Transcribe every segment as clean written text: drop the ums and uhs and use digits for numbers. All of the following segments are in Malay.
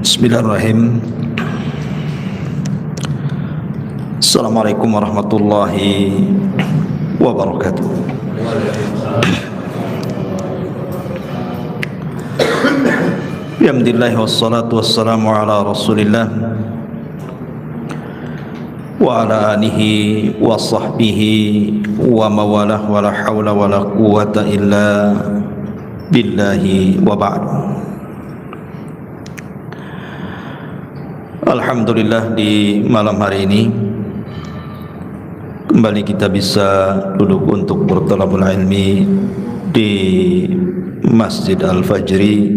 Bismillahirrahmanirrahim. Assalamualaikum warahmatullahi wabarakatuh. Alhamdulillah wassalatu wassalamu ala Rasulillah wa ala alihi wa sahbihi wa mawalah wa la hawla wa la quwwata illa billahi wa ba'd. Alhamdulillah, di malam hari ini kembali kita bisa duduk untuk berthalabul ilmi di Masjid Al-Fajri,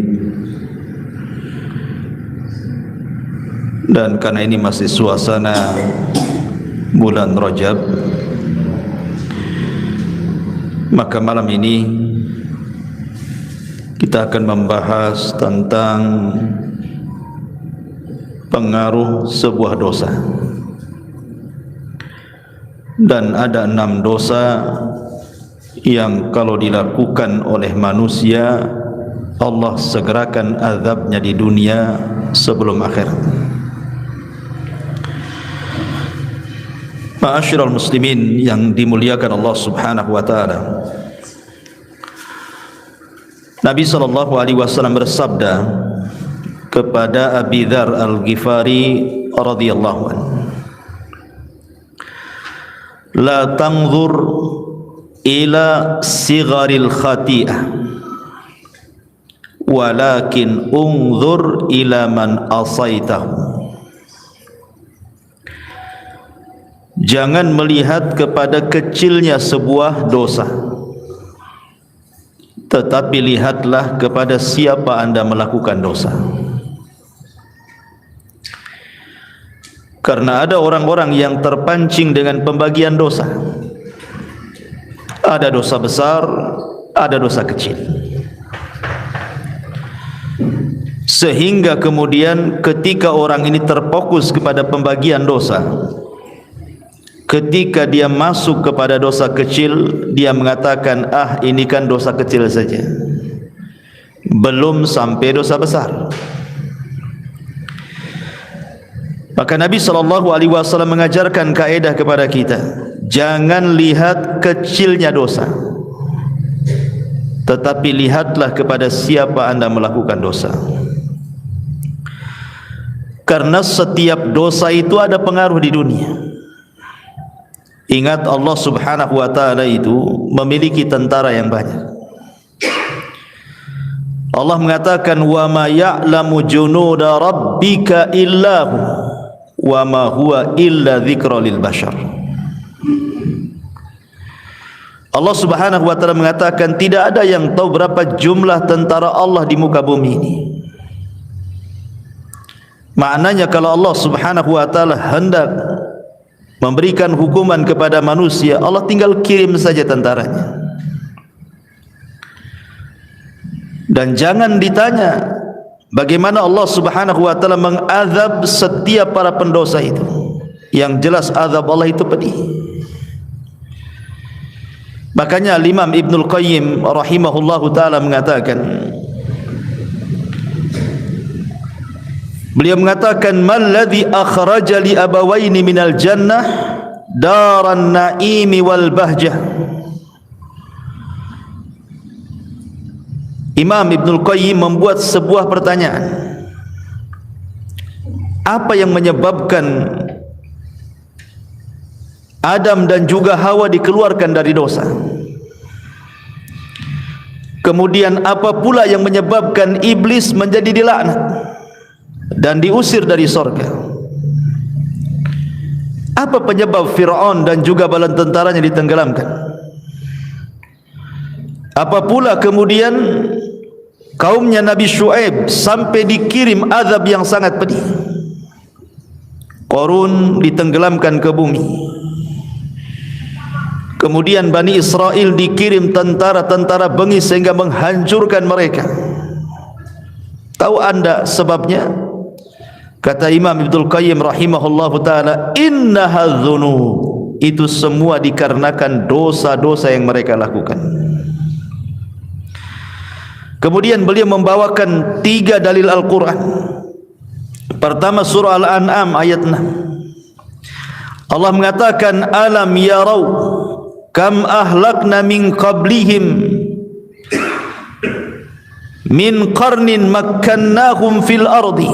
dan karena ini masih suasana bulan Rajab, maka malam ini kita akan membahas tentang pengaruh sebuah dosa. Dan ada 6 dosa yang kalau dilakukan oleh manusia, Allah segerakan azabnya di dunia sebelum akhirat. Ma'asyiral muslimin yang dimuliakan Allah Subhanahu wa taala, Nabi sallallahu alaihi wasallam bersabda kepada Abi Dzar Al-Ghifari radhiyallahu anhu, la tanzur ila sigharil khati'ah walakin unzur ila man asaitahu. Jangan melihat kepada kecilnya sebuah dosa, tetapi lihatlah kepada siapa Anda melakukan dosa. Karena ada orang-orang yang terpancing dengan pembagian dosa. Ada dosa besar, ada dosa kecil, sehingga kemudian ketika orang ini terfokus kepada pembagian dosa, ketika dia masuk kepada dosa kecil, dia mengatakan, ah, ini kan dosa kecil saja, belum sampai dosa besar. Maka Nabi SAW mengajarkan kaedah kepada kita, jangan lihat kecilnya dosa, tetapi lihatlah kepada siapa Anda melakukan dosa. Karena setiap dosa itu ada pengaruh di dunia. Ingat, Allah Subhanahu wa ta'ala itu memiliki tentara yang banyak. Allah mengatakan, wa ma ya'lamu junuda rabbika illahu wa ma huwa illa dzikra lil bashar. Allah Subhanahu wa taala mengatakan, tidak ada yang tahu berapa jumlah tentara Allah di muka bumi ini. Maknanya kalau Allah Subhanahu wa taala hendak memberikan hukuman kepada manusia, Allah tinggal kirim saja tentaranya. Dan jangan ditanya bagaimana Allah Subhanahu wa taala mengazab setiap para pendosa itu. Yang jelas azab Allah itu pedih. Makanya Imam Ibnul Qayyim rahimahullahu taala mengatakan, beliau mengatakan, malladzi akhraja li abawaini minal jannah daran naimi wal bahjah. Imam Ibnul Qayyim membuat sebuah pertanyaan, apa yang menyebabkan Adam dan juga Hawa dikeluarkan dari dosa? Kemudian apa pula yang menyebabkan iblis menjadi dilaknat dan diusir dari sorga? Apa penyebab Fir'aun dan juga bala tentaranya ditenggelamkan? Apa pula kemudian kaumnya Nabi Syuaib sampai dikirim azab yang sangat pedih? Qarun ditenggelamkan ke bumi. Kemudian Bani Israel dikirim tentara-tentara bengis sehingga menghancurkan mereka. Tahu anda sebabnya? Kata Imam Ibnul Qayyim rahimahullahu ta'ala, innaha dzunub, itu semua dikarenakan dosa-dosa yang mereka lakukan. Kemudian beliau membawakan 3 dalil Al-Quran Pertama surah Al-An'am ayat 6. Allah mengatakan alam yarau kam ahlakna min qablihim min qarnin makkannahum fil ardi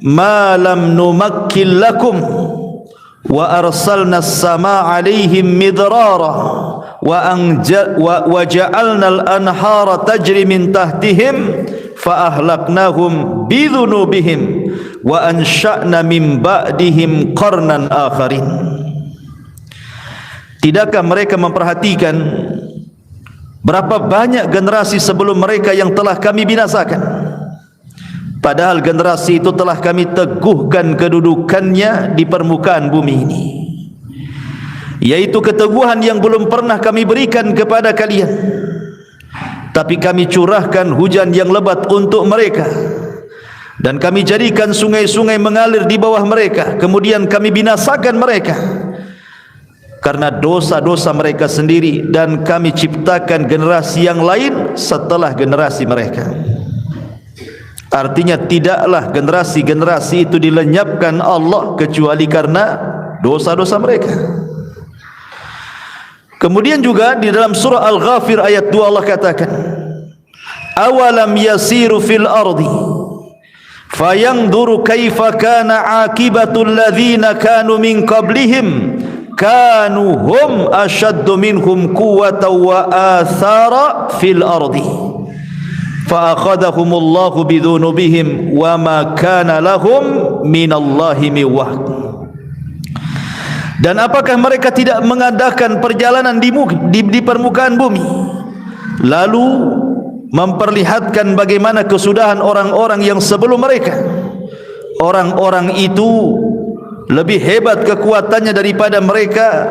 ma lam numakkil lakum wa arsalna as-samaa 'alaihim midrara wa ja'alna al-anhara tajri min tahtihim fa ahlaknahum bidhunubihim wa ansha'na min ba'dihim qarnan akharin. Tidakkah mereka memperhatikan berapa banyak generasi sebelum mereka yang telah kami binasakan, padahal generasi itu telah kami teguhkan kedudukannya di permukaan bumi ini, yaitu keteguhan yang belum pernah kami berikan kepada kalian. Tapi kami curahkan hujan yang lebat untuk mereka, dan kami jadikan sungai-sungai mengalir di bawah mereka. Kemudian kami binasakan mereka karena dosa-dosa mereka sendiri, dan kami ciptakan generasi yang lain setelah generasi mereka. Artinya tidaklah generasi-generasi itu dilenyapkan Allah kecuali karena dosa-dosa mereka. Kemudian juga di dalam surah Al-Ghafir ayat 2 Allah katakan awalam yasiru fil ardi fayanzuru kaifa kana aqibatul ladzina kanu min qablihim kanu hum ashaddu minhum quwwatan wa athara fil ardi fa akhadhahumullahu bidhunubihim wa ma kana lahum minallahi min wahq. Dan apakah mereka tidak mengadakan perjalanan di permukaan bumi, lalu memperlihatkan bagaimana kesudahan orang-orang yang sebelum mereka? Orang-orang itu lebih hebat kekuatannya daripada mereka,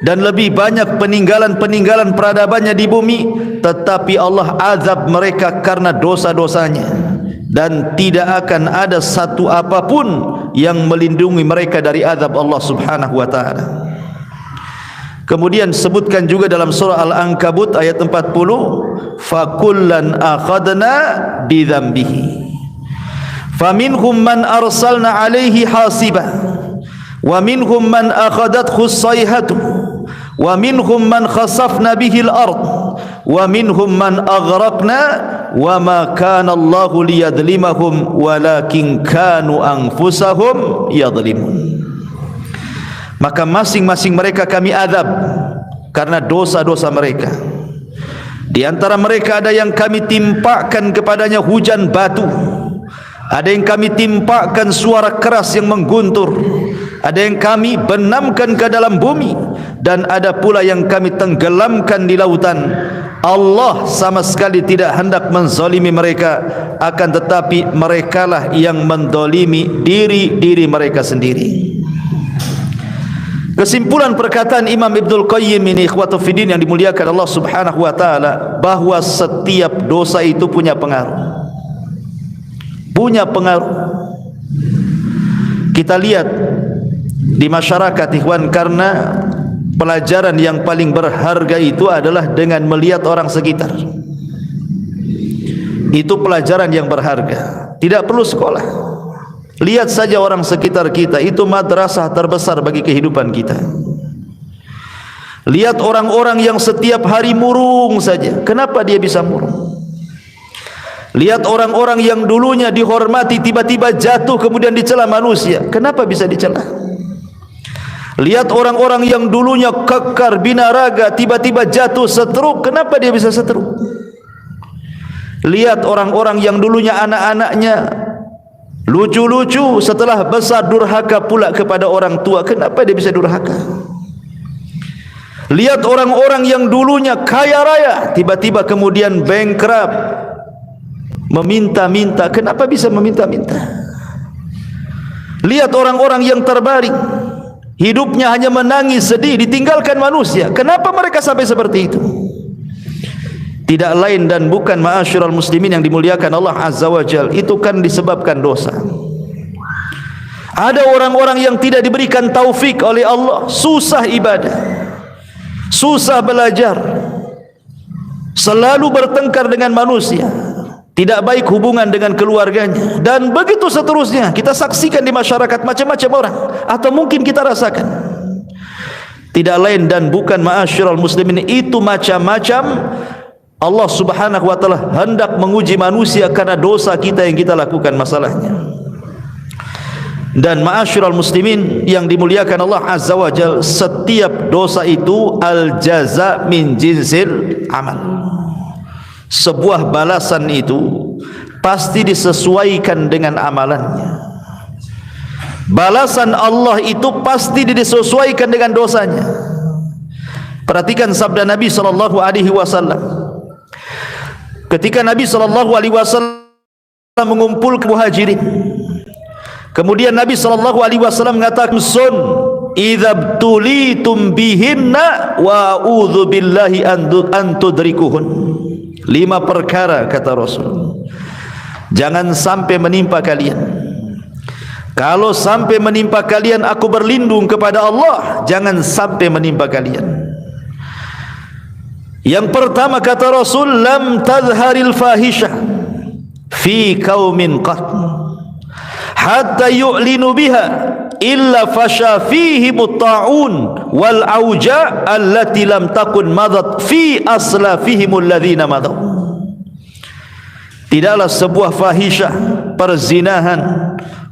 dan lebih banyak peninggalan-peninggalan peradabannya di bumi, tetapi Allah azab mereka karena dosa-dosanya, dan tidak akan ada satu apapun yang melindungi mereka dari azab Allah Subhanahu wa taala. Kemudian sebutkan juga dalam surah Al-Ankabut ayat 40 fakullan akhadna bidzambihi faminhum man arsalna alaihi hasiba wa minhum man akhadathu as-sayhatu wa minhum man khasafna bihi al-ard wa minhum man aghraqna wa ma kana Allahu liyadlimahum walakin kanu anfusahum yadlimun. Maka masing-masing mereka kami azab karena dosa-dosa mereka. Di antara mereka ada yang kami timpakan kepadanya hujan batu, ada yang kami timpakan suara keras yang mengguntur, ada yang kami benamkan ke dalam bumi, dan ada pula yang kami tenggelamkan di lautan. Allah sama sekali tidak hendak menzalimi mereka, akan tetapi merekalah yang menzalimi diri-diri mereka sendiri. Kesimpulan perkataan Imam Ibnul Qayyim ini, ikhwatu fiddin yang dimuliakan Allah Subhanahu wa taala, bahwa setiap dosa itu punya pengaruh. Punya pengaruh. Kita lihat di masyarakat, ikhwan, karena pelajaran yang paling berharga itu adalah dengan melihat orang sekitar. Itu pelajaran yang berharga. Tidak perlu sekolah. Lihat saja orang sekitar kita, itu madrasah terbesar bagi kehidupan kita. Lihat orang-orang yang setiap hari murung saja. Kenapa dia bisa murung? Lihat orang-orang yang dulunya dihormati, tiba-tiba jatuh kemudian dicela manusia. Kenapa bisa dicela? Lihat orang-orang yang dulunya kekar binaraga, tiba-tiba jatuh stroke. Kenapa dia bisa stroke? Lihat orang-orang yang dulunya anak-anaknya lucu-lucu, setelah besar durhaka pula kepada orang tua. Kenapa dia bisa durhaka? Lihat orang-orang yang dulunya kaya raya, tiba-tiba kemudian bankrupt, meminta-minta. Kenapa bisa meminta-minta? Lihat orang-orang yang terbaring, hidupnya hanya menangis, sedih, ditinggalkan manusia. Kenapa mereka sampai seperti itu? Tidak lain dan bukan, ma'asyiral muslimin yang dimuliakan Allah Azza wa Jal, itu kan disebabkan dosa. Ada orang-orang yang tidak diberikan taufik oleh Allah, susah ibadah, susah belajar, selalu bertengkar dengan manusia, tidak baik hubungan dengan keluarganya, dan begitu seterusnya. Kita saksikan di masyarakat macam-macam orang, atau mungkin kita rasakan. Tidak lain dan bukan, ma'asyiral muslimin, itu macam-macam Allah subhanahu wa ta'ala hendak menguji manusia karena dosa kita yang kita lakukan masalahnya. Dan ma'asyiral muslimin yang dimuliakan Allah azza wa jalla, setiap dosa itu al-jaza min jinsil amal. Sebuah balasan itu pasti disesuaikan dengan amalannya. Balasan Allah itu pasti disesuaikan dengan dosanya. Perhatikan sabda Nabi sallallahu alaihi wasallam. Ketika Nabi sallallahu alaihi wasallam mengumpulkan muhajirin, kemudian Nabi sallallahu alaihi wasallam mengatakan, "Sun idza tulitum bihinna wa a'udzu billahi an tudrikuhun." 5 perkara kata Rasul, jangan sampai menimpa kalian. Kalau sampai menimpa kalian, aku berlindung kepada Allah, jangan sampai menimpa kalian. Yang pertama kata Rasul, lam tazharil fahisyah fi qaumin qat hatta yu'linu biha illa fasha fihi mutta'un wal auja allati lam takun madat fi aslafihim alladhina madaw. Tidaklah sebuah fahisyah, perzinahan,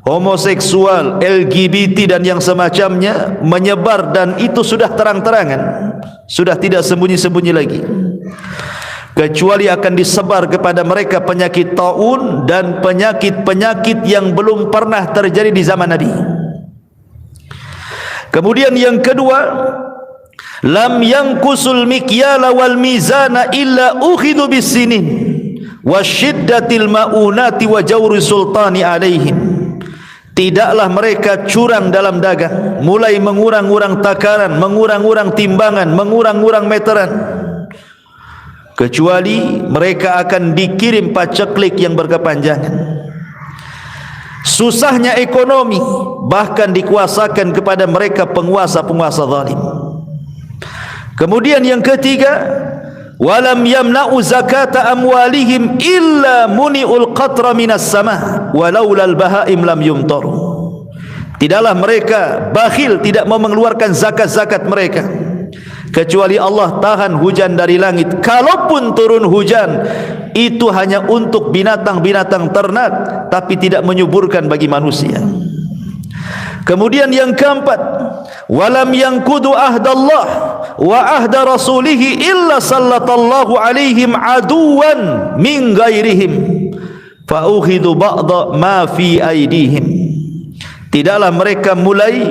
homoseksual, LGBT dan yang semacamnya menyebar, dan itu sudah terang-terangan, sudah tidak sembunyi-sembunyi lagi, kecuali akan disebar kepada mereka penyakit taun dan penyakit-penyakit yang belum pernah terjadi di zaman Nabi. Kemudian yang kedua, lam yanqusul mikyala wal mizana illa ukhidhu bisinin wasyiddatil maunati wa jawri sultani alaihim. Tidaklah mereka curang dalam dagang, mulai mengurang-urang takaran, mengurang-urang timbangan, mengurang-urang meteran, kecuali mereka akan dikirim paceklik yang berkepanjangan. Susahnya ekonomi bahkan dikuasakan kepada mereka penguasa-penguasa zalim. Kemudian yang ketiga, walam yamna'u zakata amwalihim illa muni'ul qatra minas sama walaulal bahaim lam yumtaru. Tidaklah mereka bakhil, tidak mau mengeluarkan zakat-zakat mereka, kecuali Allah tahan hujan dari langit. Kalaupun turun hujan, itu hanya untuk binatang-binatang ternak, tapi tidak menyuburkan bagi manusia. Kemudian yang keempat, walam yanqudu ahdallah wa ahda rasulihi illa sallatallahu alaihim aduwan min ghairihim fa ukhidu ba'da ma fi aidihim. Tidaklah mereka mulai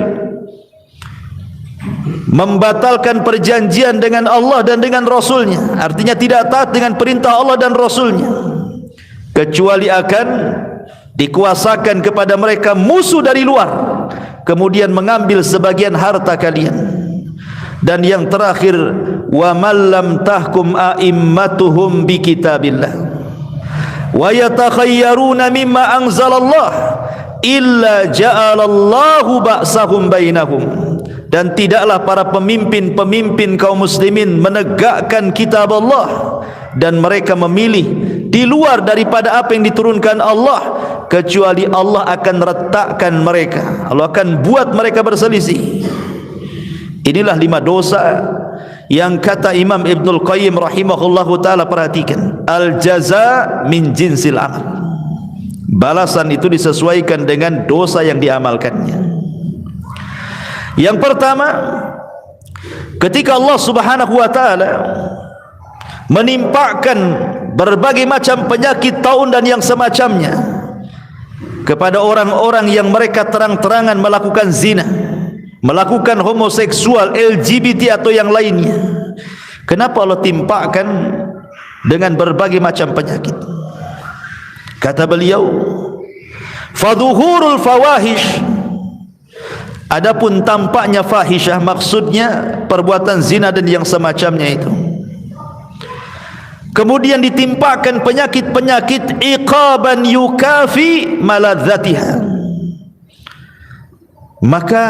membatalkan perjanjian dengan Allah dan dengan Rasulnya, artinya tidak taat dengan perintah Allah dan Rasulnya, kecuali akan dikuasakan kepada mereka musuh dari luar, kemudian mengambil sebagian harta kalian. Dan yang terakhir, wa man lam tahkum a'immatuhum bi kitabillah wa yatakhayyaruna mimma anzalallah illa ja'alallahu ba'sahum bainahum. Dan tidaklah para pemimpin-pemimpin kaum muslimin menegakkan kitab Allah, dan mereka memilih di luar daripada apa yang diturunkan Allah, kecuali Allah akan retakkan mereka, Allah akan buat mereka berselisih. Inilah 5 dosa yang kata Imam Ibnul Qayyim rahimahullahu ta'ala, perhatikan, al-jaza min jinsil amal. Balasan itu disesuaikan dengan dosa yang diamalkannya. Yang pertama, ketika Allah subhanahu wa ta'ala menimpakan berbagai macam penyakit taun dan yang semacamnya kepada orang-orang yang mereka terang-terangan melakukan zina, melakukan homoseksual, LGBT atau yang lainnya, kenapa Allah timpakan dengan berbagai macam penyakit? Kata beliau, fadhuhurul fawahish, adapun tampaknya fahisyah, maksudnya perbuatan zina dan yang semacamnya itu, kemudian ditimpakan penyakit-penyakit iqaban yukafi maladzatiha. Maka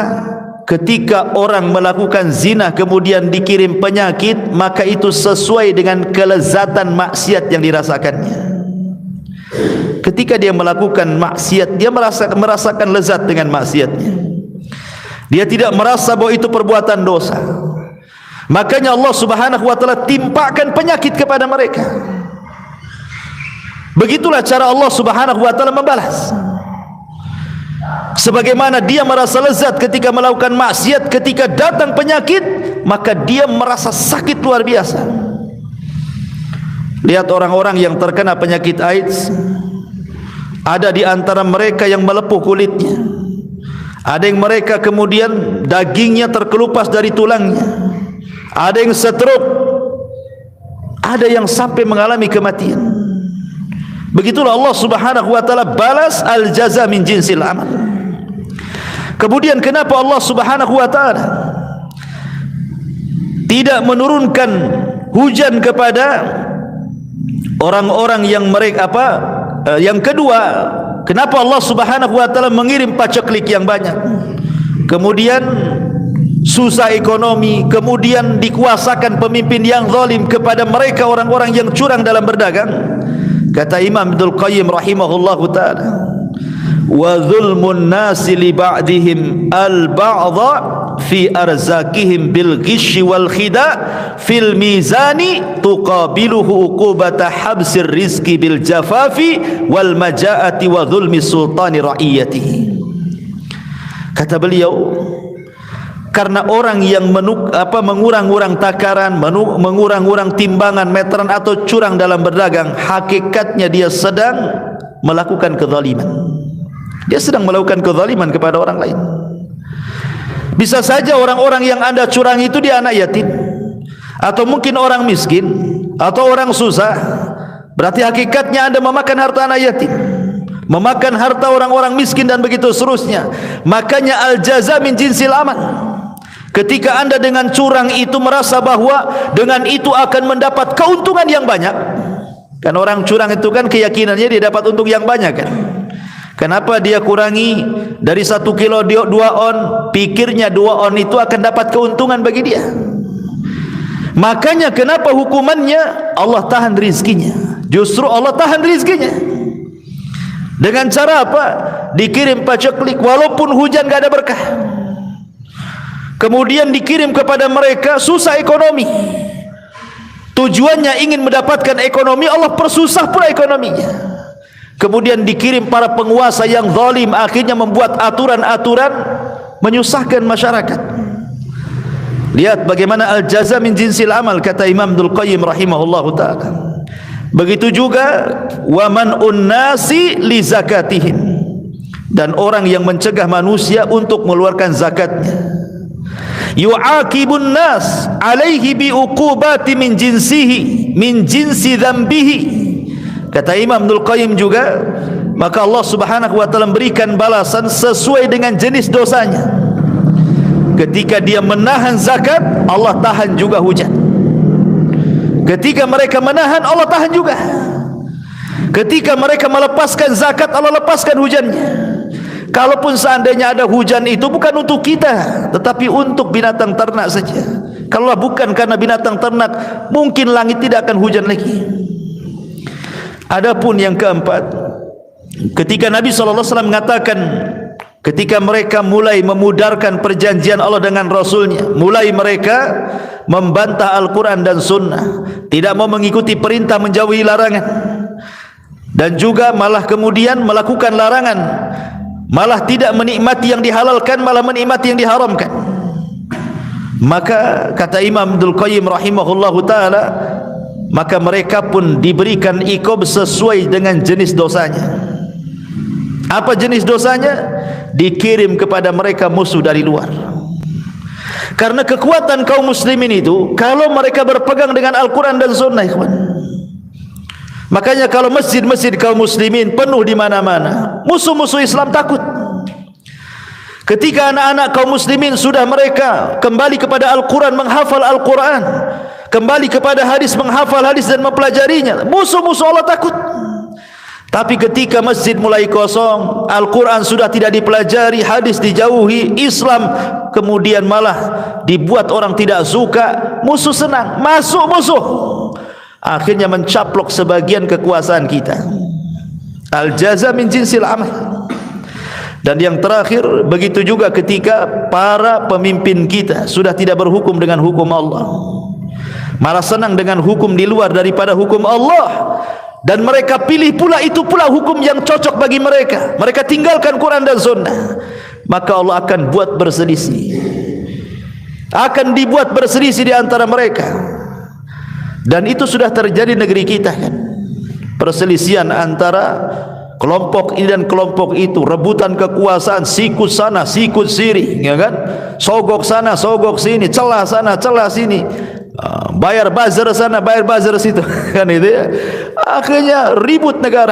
ketika orang melakukan zina kemudian dikirim penyakit, maka itu sesuai dengan kelezatan maksiat yang dirasakannya. Ketika dia melakukan maksiat, dia merasakan lezat dengan maksiatnya. Dia tidak merasa bahwa itu perbuatan dosa. Makanya Allah Subhanahu wa taala timpakan penyakit kepada mereka. Begitulah cara Allah Subhanahu wa taala membalas. Sebagaimana dia merasa lezat ketika melakukan maksiat, ketika datang penyakit, maka dia merasa sakit luar biasa. Lihat orang-orang yang terkena penyakit AIDS, ada di antara mereka yang melepuh kulitnya, ada yang mereka kemudian dagingnya terkelupas dari tulangnya, ada yang stroke, ada yang sampai mengalami kematian. Begitulah Allah Subhanahu wa taala balas al-jaza min jinsil amal. Kemudian kenapa Allah Subhanahu wa taala tidak menurunkan hujan kepada orang-orang yang mereka yang kedua, kenapa Allah Subhanahu wa taala mengirim paceklik yang banyak, kemudian susah ekonomi, kemudian dikuasakan pemimpin yang zalim kepada mereka orang-orang yang curang dalam berdagang? Kata Imam Ibnul Qayyim rahimahullahu taala, wa zulmun nasi li ba'dihim al-ba'dha fi arzakihim bil ghishi wal khida fil mizani tuqabiluhu uqubata habsir rizqi bil jafafi wal majaati wa zulmi sultani ra'iyatihi. Kata beliau, karena orang yang mengurang-urang takaran, mengurang-urang timbangan meteran atau curang dalam berdagang, hakikatnya dia sedang melakukan kezaliman. Dia sedang melakukan kezaliman kepada orang lain. Bisa saja orang-orang yang Anda curang itu dia anak yatim, atau mungkin orang miskin, atau orang susah. Berarti hakikatnya Anda memakan harta anak yatim, memakan harta orang-orang miskin, dan begitu seterusnya. Makanya al-jaza min jinsil amal. Ketika Anda dengan curang itu merasa bahwa dengan itu akan mendapat keuntungan yang banyak, kan orang curang itu kan keyakinannya dia dapat untung yang banyak kan. Kenapa dia kurangi dari 1 kilo 2 on, pikirnya 2 on itu akan dapat keuntungan bagi dia. Makanya kenapa hukumannya Allah tahan rizkinya. Justru Allah tahan rizkinya dengan cara apa? Dikirim paceklik, walaupun hujan gak ada berkah. Kemudian dikirim kepada mereka susah ekonomi. Tujuannya ingin mendapatkan ekonomi, Allah persusah pula ekonominya. Kemudian dikirim para penguasa yang zalim, akhirnya membuat aturan-aturan menyusahkan masyarakat. Lihat bagaimana al-jaza min jinsil amal, kata Imam Ibnul Qayyim rahimahullahu ta'ala. Begitu juga wa man'un nasi li zakatihim, dan orang yang mencegah manusia untuk mengeluarkan zakatnya. Yu'aqibun nas alaihi bi uqubati min jinsihi min jinsi dzambihi. Kata Imam Ibnul Qayyim juga, maka Allah Subhanahu wa taala memberikan balasan sesuai dengan jenis dosanya. Ketika dia menahan zakat, Allah tahan juga hujan. Ketika mereka menahan, Allah tahan juga. Ketika mereka melepaskan zakat, Allah lepaskan hujannya. Kalaupun seandainya ada hujan itu bukan untuk kita, tetapi untuk binatang ternak saja. Kalau bukan karena binatang ternak, mungkin langit tidak akan hujan lagi. Adapun yang keempat, ketika Nabi SAW mengatakan, ketika mereka mulai memudarkan perjanjian Allah dengan Rasulnya, mulai mereka membantah Al-Quran dan Sunnah, tidak mau mengikuti perintah, menjauhi larangan, dan juga malah kemudian melakukan larangan, malah tidak menikmati yang dihalalkan, malah menikmati yang diharamkan. Maka kata Imam Ibnul Qayyim rahimahullahu ta'ala, maka mereka pun diberikan iqab sesuai dengan jenis dosanya. Apa jenis dosanya? Dikirim kepada mereka musuh dari luar. Karena kekuatan kaum muslimin itu, kalau mereka berpegang dengan Al-Quran dan Sunnah, ikhwan. Makanya kalau masjid-masjid kaum muslimin penuh di mana-mana, musuh-musuh Islam takut. Ketika anak-anak kaum muslimin sudah mereka kembali kepada Al-Quran, menghafal Al-Quran, kembali kepada hadis, menghafal hadis dan mempelajarinya, musuh-musuh Allah takut. Tapi ketika masjid mulai kosong, Al-Quran sudah tidak dipelajari, hadis dijauhi, Islam kemudian malah dibuat orang tidak suka, musuh senang, masuk musuh, akhirnya mencaplok sebagian kekuasaan kita. Al-jaza min jinsil amal. Dan yang terakhir, begitu juga ketika para pemimpin kita sudah tidak berhukum dengan hukum Allah, malah senang dengan hukum di luar daripada hukum Allah, dan mereka pilih pula itu pula hukum yang cocok bagi mereka, mereka tinggalkan Quran dan Sunnah, maka Allah akan buat berselisih, akan dibuat berselisih di antara mereka. Dan itu sudah terjadi di negeri kita kan, perselisihan antara kelompok ini dan kelompok itu, rebutan kekuasaan, sikut sana, sikut sini, ya kan? Sogok sana, sogok sini, celah sana, celah sini, bayar buzzer sana, bayar buzzer situ, kan itu ya. Akhirnya ribut negara.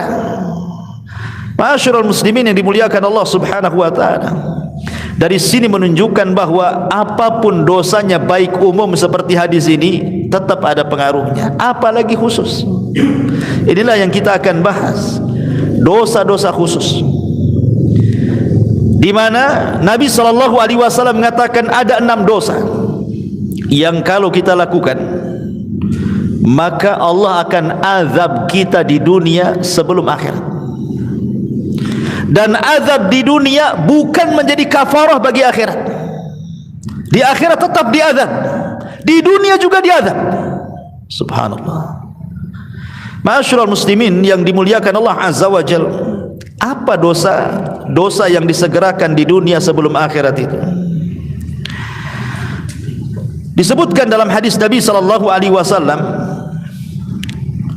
Ma'asyiral muslimin yang dimuliakan Allah Subhanahu wa taala. Dari sini menunjukkan bahwa apapun dosanya, baik umum seperti hadis ini, tetap ada pengaruhnya, apalagi khusus. Inilah yang kita akan bahas, dosa-dosa khusus, di mana Nabi SAW mengatakan ada 6 dosa yang kalau kita lakukan, maka Allah akan azab kita di dunia sebelum akhirat. Dan azab di dunia bukan menjadi kafarah bagi akhirat. Di akhirat tetap diazab, di dunia juga diazab. Subhanallah. Ma'asyiral muslimin yang dimuliakan Allah Azza wa Jalla, apa dosa yang disegerakan di dunia sebelum akhirat itu? Disebutkan dalam hadis Nabi sallallahu alaihi wasallam,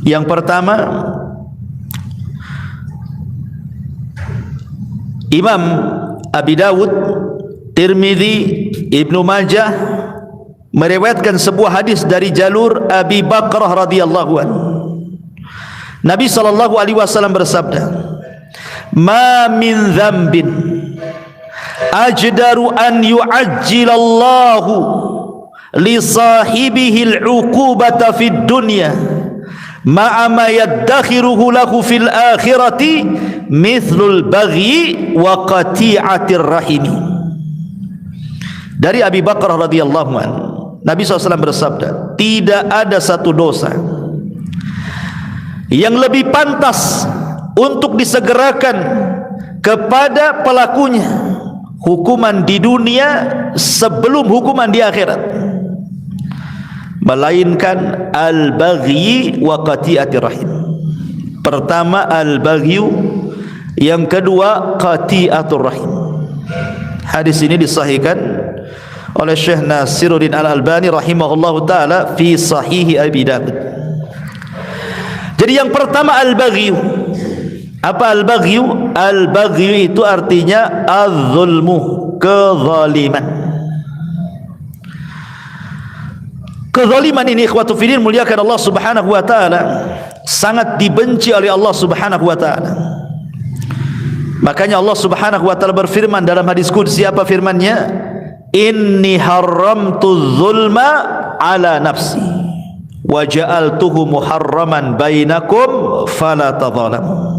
yang pertama, Imam Abi Dawud, Tirmidzi, Ibnu Majah meriwayatkan sebuah hadis dari jalur Abi Bakrah radhiyallahu anhu. Nabi sallallahu alaihi wasallam bersabda, "Ma min dzambin ajdaru an yu'ajjilallahu li sahibihi al-'uqubata fid dunya ma'a ma yaddakhiruhu lahu fil akhirati mithlul baghi wa qati'atir rahimi." Dari Abi Bakrah radhiyallahu anhu, Nabi SAW bersabda, tidak ada satu dosa yang lebih pantas untuk disegerakan kepada pelakunya hukuman di dunia sebelum hukuman di akhirat, melainkan al-baghi wa qati'atir rahim. Pertama al-baghi, yang kedua qati'atur rahim. Hadis ini disahihkan oleh Syekh Nasiruddin Al-Albani rahimahullahu taala fi Sahih Abi Dawud. Jadi yang pertama al-baghi. Apa al-baghi? Al-baghi itu artinya az-zulmu, kezaliman. Kezaliman ini ikhwatu fillah muliakan Allah Subhanahu wa taala, sangat dibenci oleh Allah Subhanahu wa taala. Makanya Allah Subhanahu wa taala berfirman dalam hadis qudsi, apa firman-Nya? Inni haramtu zulma ala nafsi wa ja'altuhu muharraman bainakum fala tadhalamu.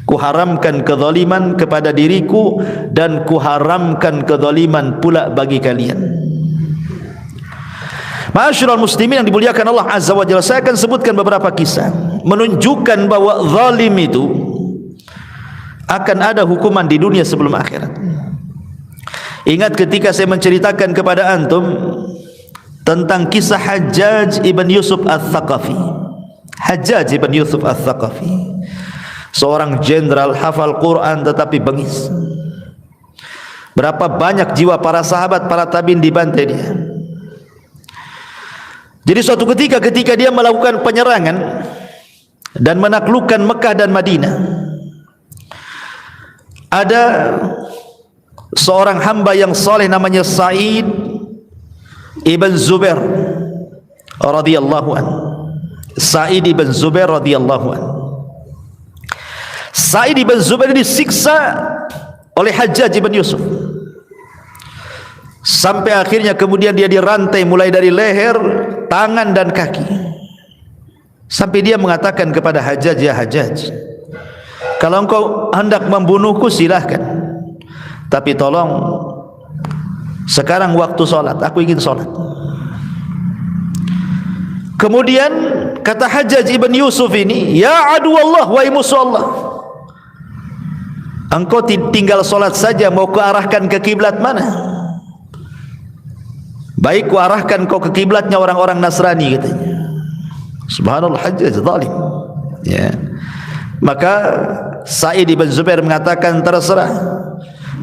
Kuharamkan kezaliman kepada diriku dan kuharamkan kezaliman pula bagi kalian. Ma'asyiral muslimin yang dimuliakan Allah Azza wa Jalla, saya akan sebutkan beberapa kisah menunjukkan bahwa zalim itu akan ada hukuman di dunia sebelum akhirat. Ingat ketika saya menceritakan kepada antum tentang kisah Hajjaj ibn Yusuf al-Thaqafi. Hajjaj ibn Yusuf al-Thaqafi, seorang jenderal hafal Quran tetapi bengis. Berapa banyak jiwa para sahabat, para tabi'in dibantai dia. Jadi suatu ketika dia melakukan penyerangan dan menaklukkan Mekah dan Madinah, ada seorang hamba yang saleh namanya Sa'id ibn Zubair radhiyallahu anhu. Sa'id ibn Zubair radhiyallahu anhu. Sa'id ibn Zubair disiksa oleh Hajjaj ibn Yusuf sampai akhirnya kemudian dia dirantai mulai dari leher, tangan dan kaki, sampai dia mengatakan kepada Hajjaj, ya Hajjaj, kalau engkau hendak membunuhku silahkan, tapi tolong sekarang waktu sholat, aku ingin sholat. Kemudian kata Hajjaj ibn Yusuf ini, ya adu Allah, wahai musuh Allah, engkau tinggal solat saja, mau kuarahkan ke kiblat mana? Baik kuarahkan kau ke kiblatnya orang-orang Nasrani, katanya. Subhanallah, Hajjaj zalim. Ya. Maka Sa'id bin Zubair mengatakan, terserah,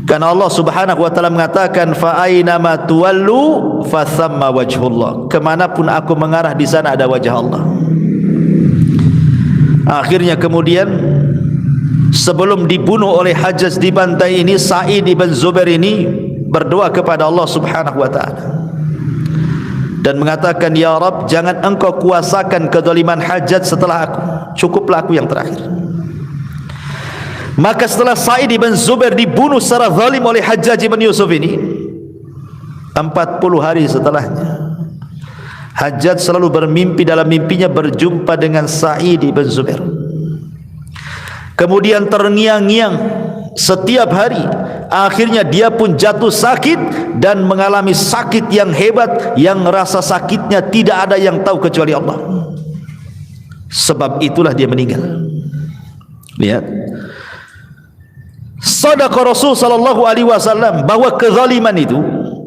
karena Allah Subhanahu wa taala mengatakan, fa aina ma tuwallu fa thamma wajhullah, kemanapun aku mengarah di sana ada wajah Allah. Akhirnya kemudian sebelum dibunuh oleh Hajjaj di pantai ini, Sa'id bin Zubair ini berdoa kepada Allah Subhanahu wa taala dan mengatakan, ya Rabb, jangan engkau kuasakan kezaliman Hajjaj setelah aku, cukuplah aku yang terakhir. Maka setelah Sa'id bin Zubair dibunuh secara zalim oleh Hajjaj bin Yusuf ini, 40 hari setelahnya, Hajjaj selalu bermimpi, dalam mimpinya berjumpa dengan Sa'id bin Zubair. Kemudian terngiang-ngiang setiap hari. Akhirnya dia pun jatuh sakit dan mengalami sakit yang hebat, yang rasa sakitnya tidak ada yang tahu kecuali Allah. Sebab itulah dia meninggal. Lihat, sadaqa Rasul sallallahu alaihi wasallam bahwa kezaliman itu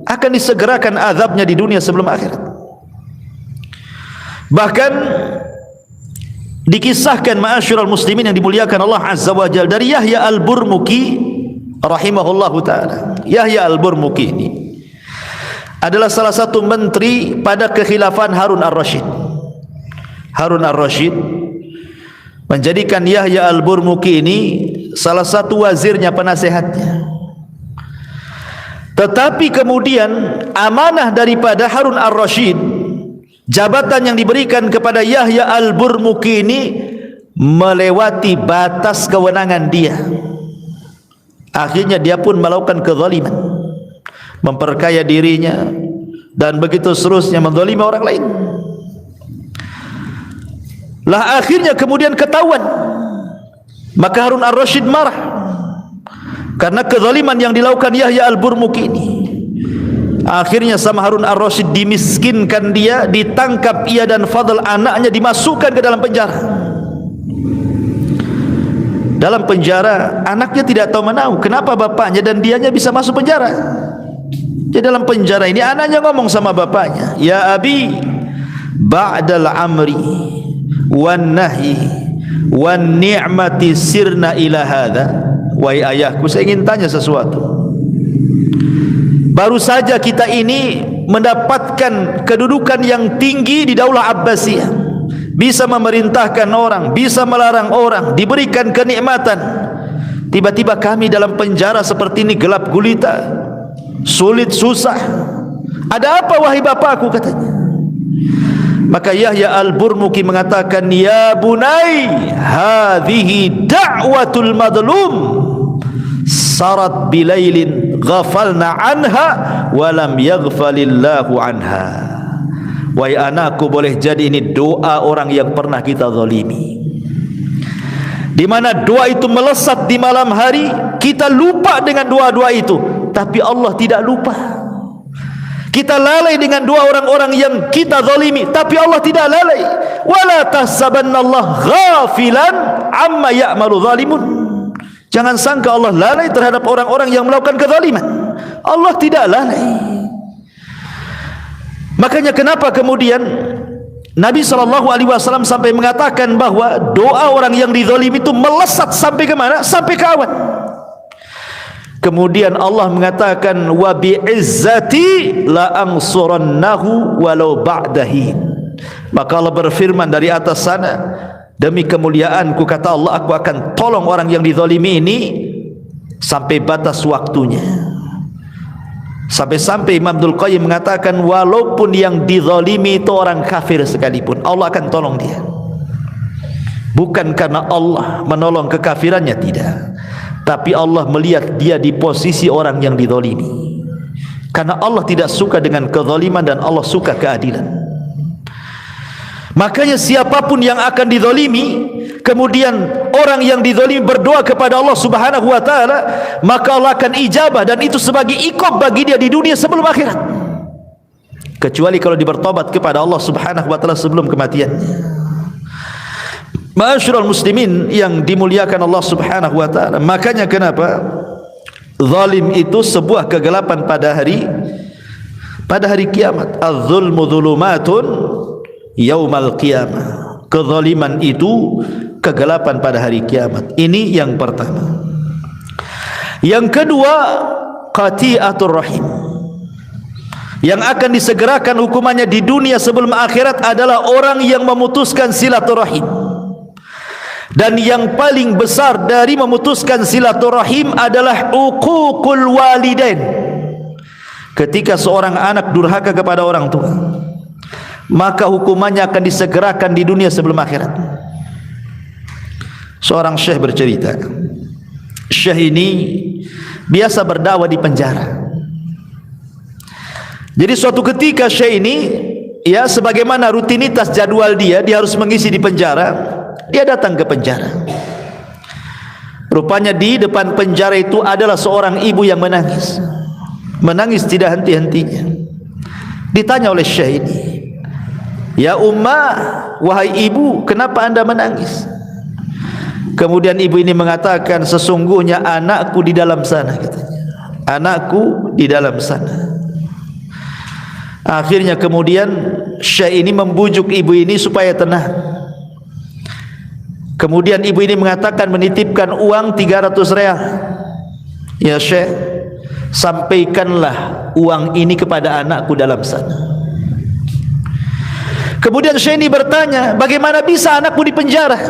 akan disegerakan azabnya di dunia sebelum akhirat. Bahkan dikisahkan, ma'asyiral muslimin yang dimuliakan Allah Azza wa Jalla, dari Yahya al-Burmuki rahimahullahu ta'ala. Yahya al-Burmuki ini adalah salah satu menteri pada kekhilafan Harun ar-Rasyid. Harun ar-Rasyid menjadikan Yahya al-Burmuki ini salah satu wazirnya, penasehatnya. Tetapi kemudian amanah daripada Harun ar-Rasyid, jabatan yang diberikan kepada Yahya al-Burmuki ini melewati batas kewenangan dia. Akhirnya dia pun melakukan kezaliman, memperkaya dirinya, dan begitu seterusnya, menzalimi orang lain. Lah akhirnya kemudian ketahuan. Maka Harun ar-Rasyid marah karena kezaliman yang dilakukan Yahya al-Burmuki ini. Akhirnya sama Harun ar-Rasyid dimiskinkan dia, ditangkap ia dan Fadl anaknya, dimasukkan ke dalam penjara. Dalam penjara anaknya tidak tahu menahu kenapa bapaknya dan dianya bisa masuk penjara. Di dalam penjara ini anaknya ngomong sama bapaknya, ya abi, ba'dal amri wan nahi wan ni'mati sirna ila hadha. Wahai ayahku, saya ingin tanya sesuatu. Baru saja kita ini mendapatkan kedudukan yang tinggi di Daulah Abbasiyah, bisa memerintahkan orang, bisa melarang orang, diberikan kenikmatan. Tiba-tiba kami dalam penjara seperti ini, gelap gulita, sulit, susah. Ada apa wahai bapakku, katanya. Maka Yahya al-Burmuki mengatakan, ya bunai, hadhihi da'watul madlum sarat bilailin ghafalna anha walam yaghfalillahu anha. Wahai anakku, boleh jadi ini doa orang yang pernah kita zalimi, di mana doa itu melesat di malam hari, kita lupa dengan doa-doa itu, tapi Allah tidak lupa. Kita lalai dengan doa orang-orang yang kita zalimi, tapi Allah tidak lalai. Wala tahsabannallaha ghafilan amma ya'malu zalimun. Jangan sangka Allah lalai terhadap orang-orang yang melakukan kezaliman. Allah tidak lalai. Makanya kenapa kemudian Nabi SAW sampai mengatakan bahwa doa orang yang dizalimi itu melesat sampai ke mana? Sampai ke awan. Kemudian Allah mengatakan, wa bi'izzati la ansurannahu walau ba'dahi. Maka Allah berfirman dari atas sana, demi kemuliaanku, kata Allah, aku akan tolong orang yang dizalimi ini sampai batas waktunya. Sampai-sampai Imam Abdul Qayyim mengatakan, walaupun yang dizalimi itu orang kafir sekalipun, Allah akan tolong dia. Bukan karena Allah menolong kekafirannya, tidak, tapi Allah melihat dia di posisi orang yang dizalimi. Karena Allah tidak suka dengan kezaliman dan Allah suka keadilan. Makanya siapapun yang akan dizalimi, kemudian orang yang dizalimi berdoa kepada Allah Subhanahu wa taala, maka Allah akan ijabah, dan itu sebagai iqab bagi dia di dunia sebelum akhirat. Kecuali kalau dia bertobat kepada Allah Subhanahu wa taala sebelum kematiannya. Ma'asyiral muslimin yang dimuliakan Allah Subhanahu wa taala, makanya kenapa zalim itu sebuah kegelapan pada hari kiamat. Az-zulmu dzulumatun yaumal qiyamah. Kezaliman itu kegelapan pada hari kiamat. Ini yang pertama. Yang kedua, qati'atur rahim. Yang akan disegerakan hukumannya di dunia sebelum akhirat adalah orang yang memutuskan silaturahim. Dan yang paling besar dari memutuskan silaturahim adalah uququl walidain. Ketika seorang anak durhaka kepada orang tua, maka hukumannya akan disegerakan di dunia sebelum akhirat. Seorang syekh bercerita, syekh ini biasa berdakwah di penjara. Jadi suatu ketika syekh ini, ya sebagaimana rutinitas jadwal dia harus mengisi di penjara. Dia datang ke penjara. Rupanya di depan penjara itu adalah seorang ibu yang menangis. Menangis tidak henti-hentinya. Ditanya oleh syekh ini, "Ya ummah, wahai ibu, kenapa anda menangis?" Kemudian ibu ini mengatakan, "Sesungguhnya anakku di dalam sana," katanya. "Anakku di dalam sana." Akhirnya kemudian syekh ini membujuk ibu ini supaya tenang. Kemudian ibu ini mengatakan, menitipkan uang 300 real. "Ya syekh, sampaikanlah uang ini kepada anakku dalam sana." Kemudian syekh ini bertanya, "Bagaimana bisa anakku di penjara?"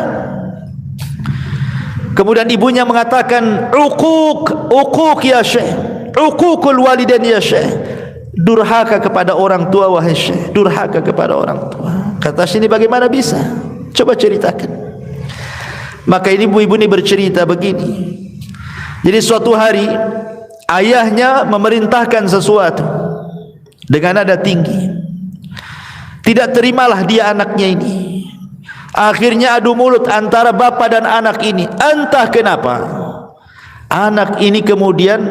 Kemudian ibunya mengatakan, "Uquq ya syekh, uququl walidain ya syekh." Durhaka kepada orang tua wahai syekh, durhaka kepada orang tua. Kata syekh ini, "Bagaimana bisa? Coba ceritakan." Maka ini ibu-ibu ini bercerita begini. Jadi suatu hari ayahnya memerintahkan sesuatu dengan nada tinggi. Tidak terimalah dia anaknya ini. Akhirnya adu mulut antara bapa dan anak ini. Entah kenapa anak ini kemudian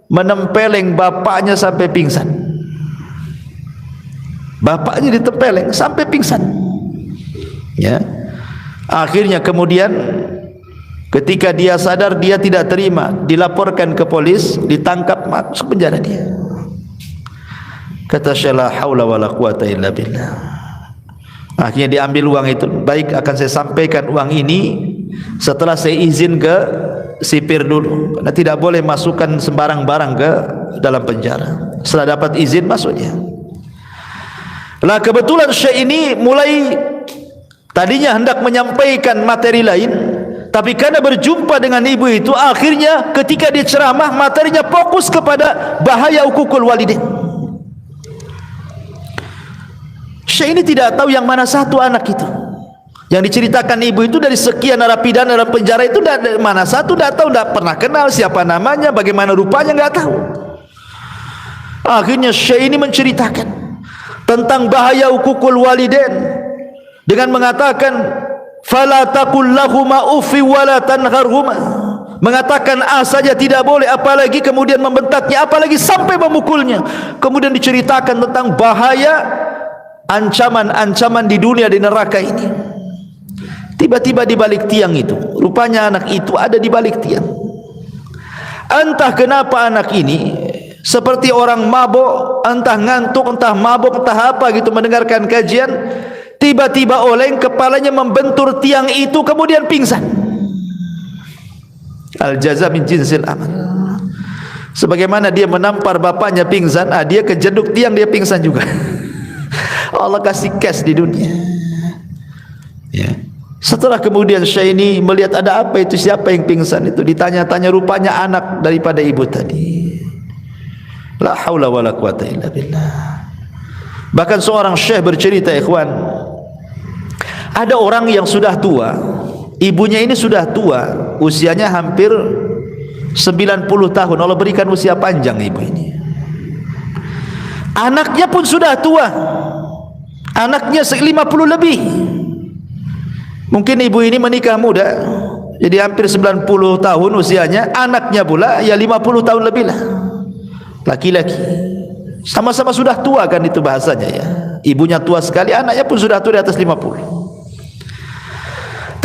menempeleng bapaknya sampai pingsan. Bapaknya ditempeleng sampai pingsan. Ya. Akhirnya kemudian ketika dia sadar, dia tidak terima, dilaporkan ke polis, ditangkap, masuk penjara dia. Kata syekh, la haula wala quwata illa billah. Akhirnya diambil uang itu. "Baik, akan saya sampaikan uang ini setelah saya izin ke sipir dulu, karena tidak boleh masukkan sembarang barang ke dalam penjara. Setelah dapat izin masuknya." Lah kebetulan syekh ini mulai tadinya hendak menyampaikan materi lain, tapi karena berjumpa dengan ibu itu, akhirnya ketika dia ceramah, materinya fokus kepada bahaya uququl walidain. Syekh ini tidak tahu yang mana satu anak itu. Yang diceritakan ibu itu dari sekian narapidana dalam penjara itu, mana satu tidak tahu, tidak pernah kenal siapa namanya, bagaimana rupanya, nggak tahu. Akhirnya syekh ini menceritakan tentang bahaya uququl walidain dengan mengatakan, "Fala taqul lahuma uffi wa la tanharhuma." Mengatakan A saja tidak boleh, apalagi kemudian membentaknya, apalagi sampai memukulnya. Kemudian diceritakan tentang bahaya ancaman-ancaman di dunia, di neraka ini. Tiba-tiba di balik tiang itu, rupanya anak itu ada di balik tiang. Entah kenapa anak ini seperti orang mabuk, entah ngantuk, entah mabuk, entah apa gitu, mendengarkan kajian. Tiba-tiba oleng, kepalanya membentur tiang itu, kemudian pingsan. Al-jaza min jinsil amal. Sebagaimana dia menampar bapaknya pingsan, dia kejeduk tiang, dia pingsan juga. Allah kasih cash di dunia. Ya. Setelah kemudian syekh ini melihat ada apa itu, siapa yang pingsan itu, ditanya-tanya, rupanya anak daripada ibu tadi. La haula wala quwata illa billah. Bahkan seorang syekh bercerita, ikhwan, ada orang yang sudah tua, ibunya ini sudah tua, usianya hampir 90 tahun. Allah berikan usia panjang ibu ini. Anaknya pun sudah tua, anaknya 50 lebih. Mungkin ibu ini menikah muda, jadi hampir 90 tahun usianya. Anaknya pula ya 50 tahun lebih lah, laki-laki. Sama-sama sudah tua kan, itu bahasanya ya. Ibunya tua sekali, anaknya pun sudah tua, di atas 50.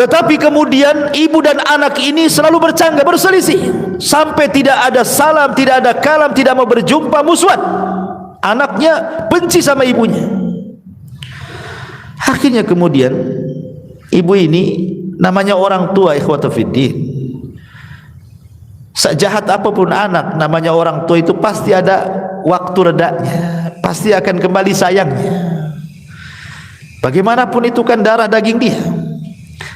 Tetapi kemudian ibu dan anak ini selalu bercanggah, berselisih, sampai tidak ada salam, tidak ada kalam, tidak mau berjumpa, musuhan. Anaknya benci sama ibunya. Akhirnya kemudian ibu ini, namanya orang tua, ikhwata fiddin, sejahat apapun anak, namanya orang tua itu pasti ada waktu redanya, pasti akan kembali sayangnya. Bagaimanapun itu kan darah daging dia.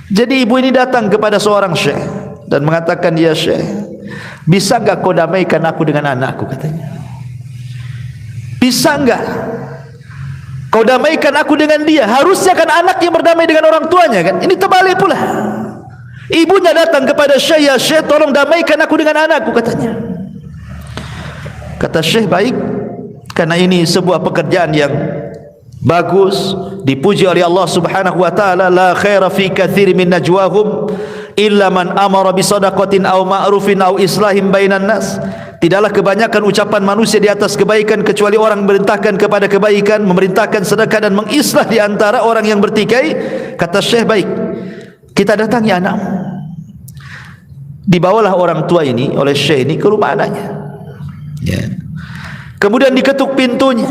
Jadi ibu ini datang kepada seorang syekh dan mengatakan, ya syekh, bisa enggak kau damaikan aku dengan anakku, katanya. Bisa enggak kau damaikan aku dengan dia? Harusnya kan anak yang berdamai dengan orang tuanya kan. Ini terbalik pula. Ibunya datang kepada syekh, ya syekh, tolong damaikan aku dengan anakku, katanya. Kata syekh, baik, karena ini sebuah pekerjaan yang bagus, dipuji oleh Allah Subhanahu wa taala. La khaira fi katsir min najwahum illa man amara bi shadaqatin aw ma'rufin aw islahim bainan nas. Tidaklah kebanyakan ucapan manusia di atas kebaikan kecuali orang memerintahkan kepada kebaikan, memerintahkan sedekah dan mengislah di antara orang yang bertikai. Kata syekh, baik, kita datangi anak. Dibawalah orang tua ini oleh syekh ini ke rumah anaknya, ya. Kemudian diketuk pintunya.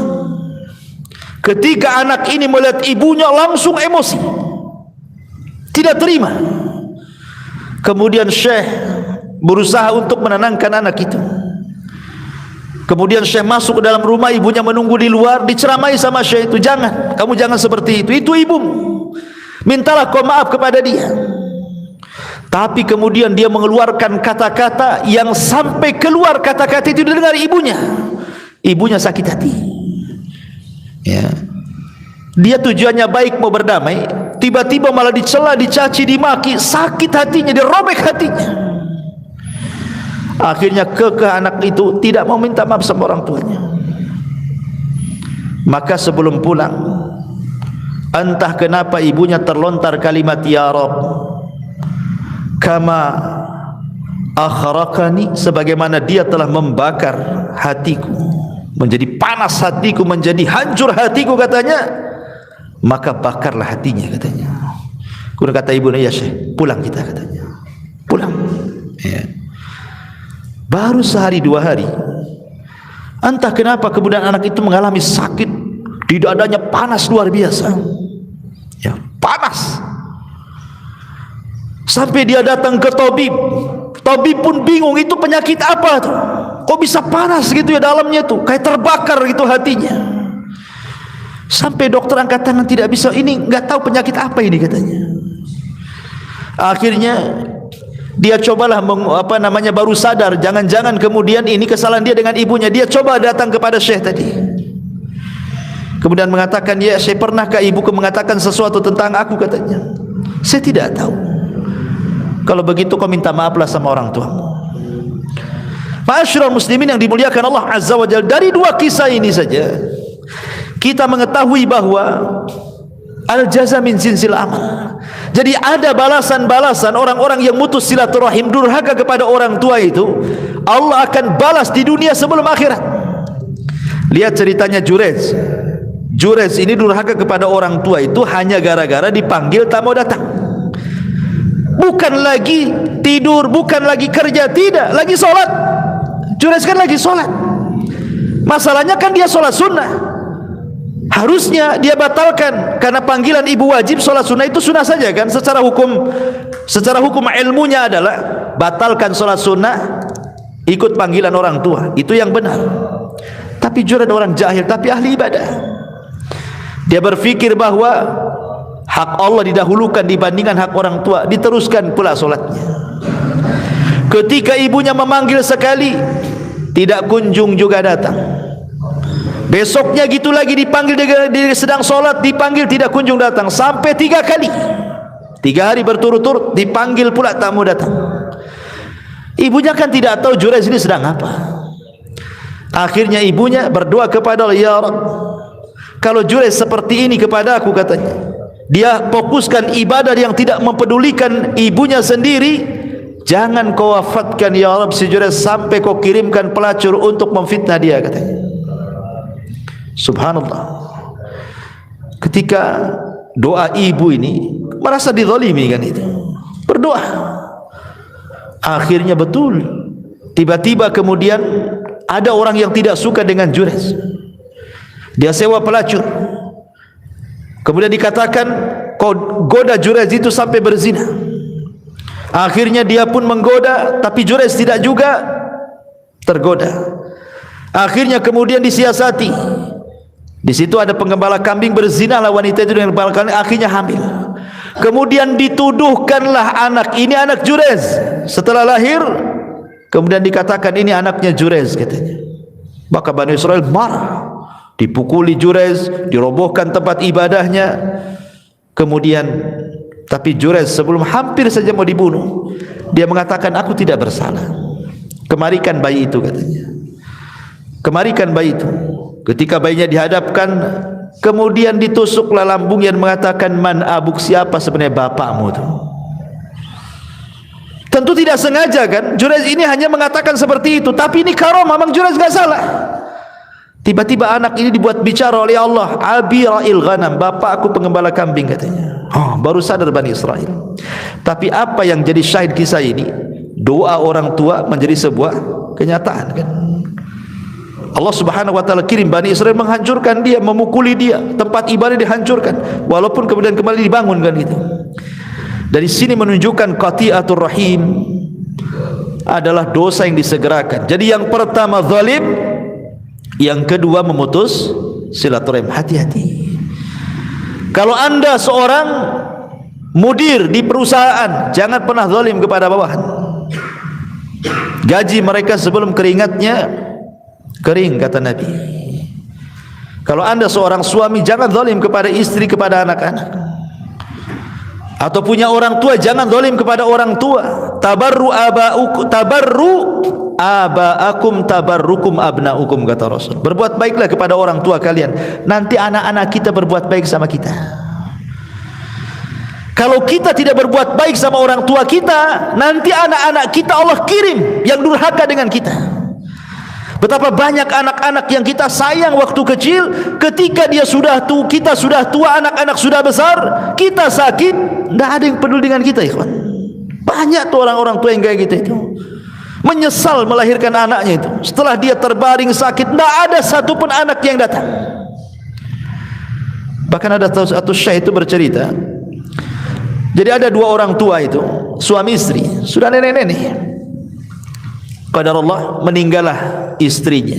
Ketika anak ini melihat ibunya langsung emosi, tidak terima. Kemudian syekh berusaha untuk menenangkan anak itu. Kemudian syekh masuk ke dalam rumah, ibunya menunggu di luar, diceramai sama syekh itu, jangan, kamu jangan seperti itu ibumu, mintalah kau maaf kepada dia. Tapi kemudian dia mengeluarkan kata-kata yang sampai keluar kata-kata itu didengar ibunya. Ibunya sakit hati, ya. Dia tujuannya baik, mau berdamai, tiba-tiba malah dicela, dicaci, dimaki, sakit hatinya, dirobek hatinya. Akhirnya kekeh anak itu tidak mau minta maaf sama orang tuanya. Maka sebelum pulang, entah kenapa ibunya terlontar kalimat, ya Rabb, kama akhraqani, sebagaimana dia telah membakar hatiku, menjadi panas hatiku, menjadi hancur hatiku, katanya, maka bakarlah hatinya, katanya. Kemudian kata ibunya, ya syekh, pulang kita, katanya. Pulang, ya. Baru sehari dua hari, entah kenapa kemudian anak itu mengalami sakit di dadanya, panas luar biasa, ya, panas. Sampai dia datang ke tabib. Tabib pun bingung, itu penyakit apa tuh? Kok bisa panas gitu ya dalamnya tuh, kayak terbakar gitu hatinya. Sampai dokter angkat tangan tidak bisa, ini nggak tahu penyakit apa ini, katanya. Akhirnya dia cobalah baru sadar, jangan-jangan kemudian ini kesalahan dia dengan ibunya. Dia coba datang kepada syekh tadi. Kemudian mengatakan, ya syekh, pernahkah ibuku mengatakan sesuatu tentang aku, katanya. Saya tidak tahu. Kalau begitu kau minta maaflah sama orang tuamu. Ma'asyiral muslimin yang dimuliakan Allah Azza wa Jalla, dari dua kisah ini saja kita mengetahui bahwa al-jaza min jinsil amal. Jadi ada balasan-balasan orang-orang yang mutus silaturahim, durhaka kepada orang tua itu, Allah akan balas di dunia sebelum akhirat. Lihat ceritanya Jurez. Jurez ini durhaka kepada orang tua itu hanya gara-gara dipanggil tak mau datang. Bukan lagi tidur, bukan lagi kerja, tidak, lagi sholat. Jurez kan lagi sholat. Masalahnya kan dia sholat sunnah, harusnya dia batalkan karena panggilan ibu wajib. Sholat sunnah itu sunnah saja kan, secara hukum ilmunya adalah batalkan sholat sunnah, ikut panggilan orang tua, itu yang benar. Tapi Jurez orang jahil tapi ahli ibadah. Dia berpikir bahwa hak Allah didahulukan dibandingkan hak orang tua, diteruskan pula sholatnya. Ketika ibunya memanggil sekali, tidak kunjung juga datang. Besoknya gitu lagi dipanggil, dia sedang sholat, dipanggil tidak kunjung datang, sampai 3 kali. 3 hari berturut-turut dipanggil pula tak mau datang. Ibunya kan tidak tahu Jurez ini sedang apa. Akhirnya ibunya berdoa kepada Allah, ya Rabb, kalau Jurez seperti ini kepada aku, katanya, dia fokuskan ibadah yang tidak mempedulikan ibunya sendiri, jangan kau wafatkan ya Rabb si Jurez sampai kau kirimkan pelacur untuk memfitnah dia, katanya. Subhanallah. Ketika doa ibu ini merasa dizalimi kan itu. berdoa. Akhirnya betul, tiba-tiba kemudian ada orang yang tidak suka dengan Jurayj. Dia sewa pelacur, kemudian dikatakan kau goda Jurayj itu sampai berzina. Akhirnya dia pun menggoda, tapi Jurayj tidak juga tergoda. Akhirnya kemudian disiasati. Di situ ada penggembala kambing, berzinalah wanita itu dengan penggembala kambing, akhirnya hamil. Kemudian dituduhkanlah anak ini anak Jurayj. Setelah lahir, kemudian dikatakan ini anaknya Jurayj katanya. Maka Bani Israel marah, dipukuli Jurayj, dirobohkan tempat ibadahnya. Kemudian tapi Jurayj sebelum hampir saja mau dibunuh, dia mengatakan aku tidak bersalah. Kemarikan bayi itu katanya. Kemarikan bayi itu. Ketika bayinya dihadapkan, kemudian ditusuklah lambungnya dan mengatakan, man abuk, siapa sebenarnya bapakmu itu? Tentu tidak sengaja kan, Jurayj ini hanya mengatakan seperti itu, tapi ini karamah, memang Jurayj tidak salah. Tiba-tiba anak ini dibuat bicara oleh Allah, abi ra'il ghanam, bapak aku penggembala kambing katanya. Baru sadar Bani Israel. Tapi apa yang jadi syahid kisah ini? Doa orang tua menjadi sebuah kenyataan kan. Allah Subhanahu wa taala kirim Bani Israel menghancurkan dia, memukuli dia, tempat ibadah dihancurkan, walaupun kemudian kembali dibangunkan gitu. Dari sini menunjukkan qati'atur rahim adalah dosa yang disegerakan. Jadi yang pertama zalim, yang kedua memutus silaturahim. Hati-hati. Kalau anda seorang mudir di perusahaan, jangan pernah zalim kepada bawahan. Gaji mereka sebelum keringatnya kering, kata Nabi. Kalau anda seorang suami, jangan zalim kepada istri, kepada anak-anak. Atau punya orang tua, jangan zalim kepada orang tua. Tabarru aba'akum tabarrukum abna'ukum, kata Rasul. Berbuat baiklah kepada orang tua kalian, nanti anak-anak kita berbuat baik sama kita. Kalau kita tidak berbuat baik sama orang tua kita, nanti anak-anak kita Allah kirim yang durhaka dengan kita. Betapa banyak anak-anak yang kita sayang waktu kecil, ketika dia sudah tua, kita sudah tua, anak-anak sudah besar, kita sakit, tidak ada yang peduli dengan kita, ikhwan. Banyak tuh orang-orang tua yang kayak gitu itu. Menyesal melahirkan anaknya itu. Setelah dia terbaring sakit, tidak ada satupun anak yang datang. Bahkan ada satu syekh itu bercerita. Jadi ada dua orang tua itu, suami istri, sudah nenek-nenek. Qadar Allah, meninggallah istrinya.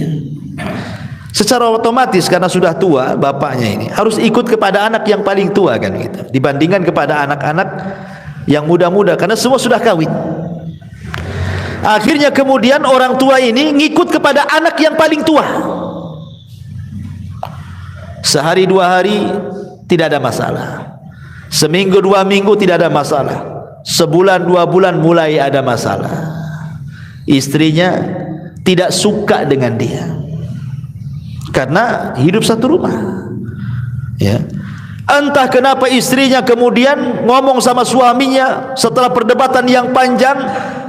Secara otomatis karena sudah tua bapaknya ini harus ikut kepada anak yang paling tua kan gitu, dibandingkan kepada anak-anak yang muda-muda karena semua sudah kawin. Akhirnya kemudian orang tua ini ngikut kepada anak yang paling tua. Sehari dua hari tidak ada masalah, seminggu dua minggu tidak ada masalah, sebulan dua bulan mulai ada masalah. Istrinya tidak suka dengan dia karena hidup satu rumah, ya. Entah kenapa istrinya kemudian ngomong sama suaminya setelah perdebatan yang panjang,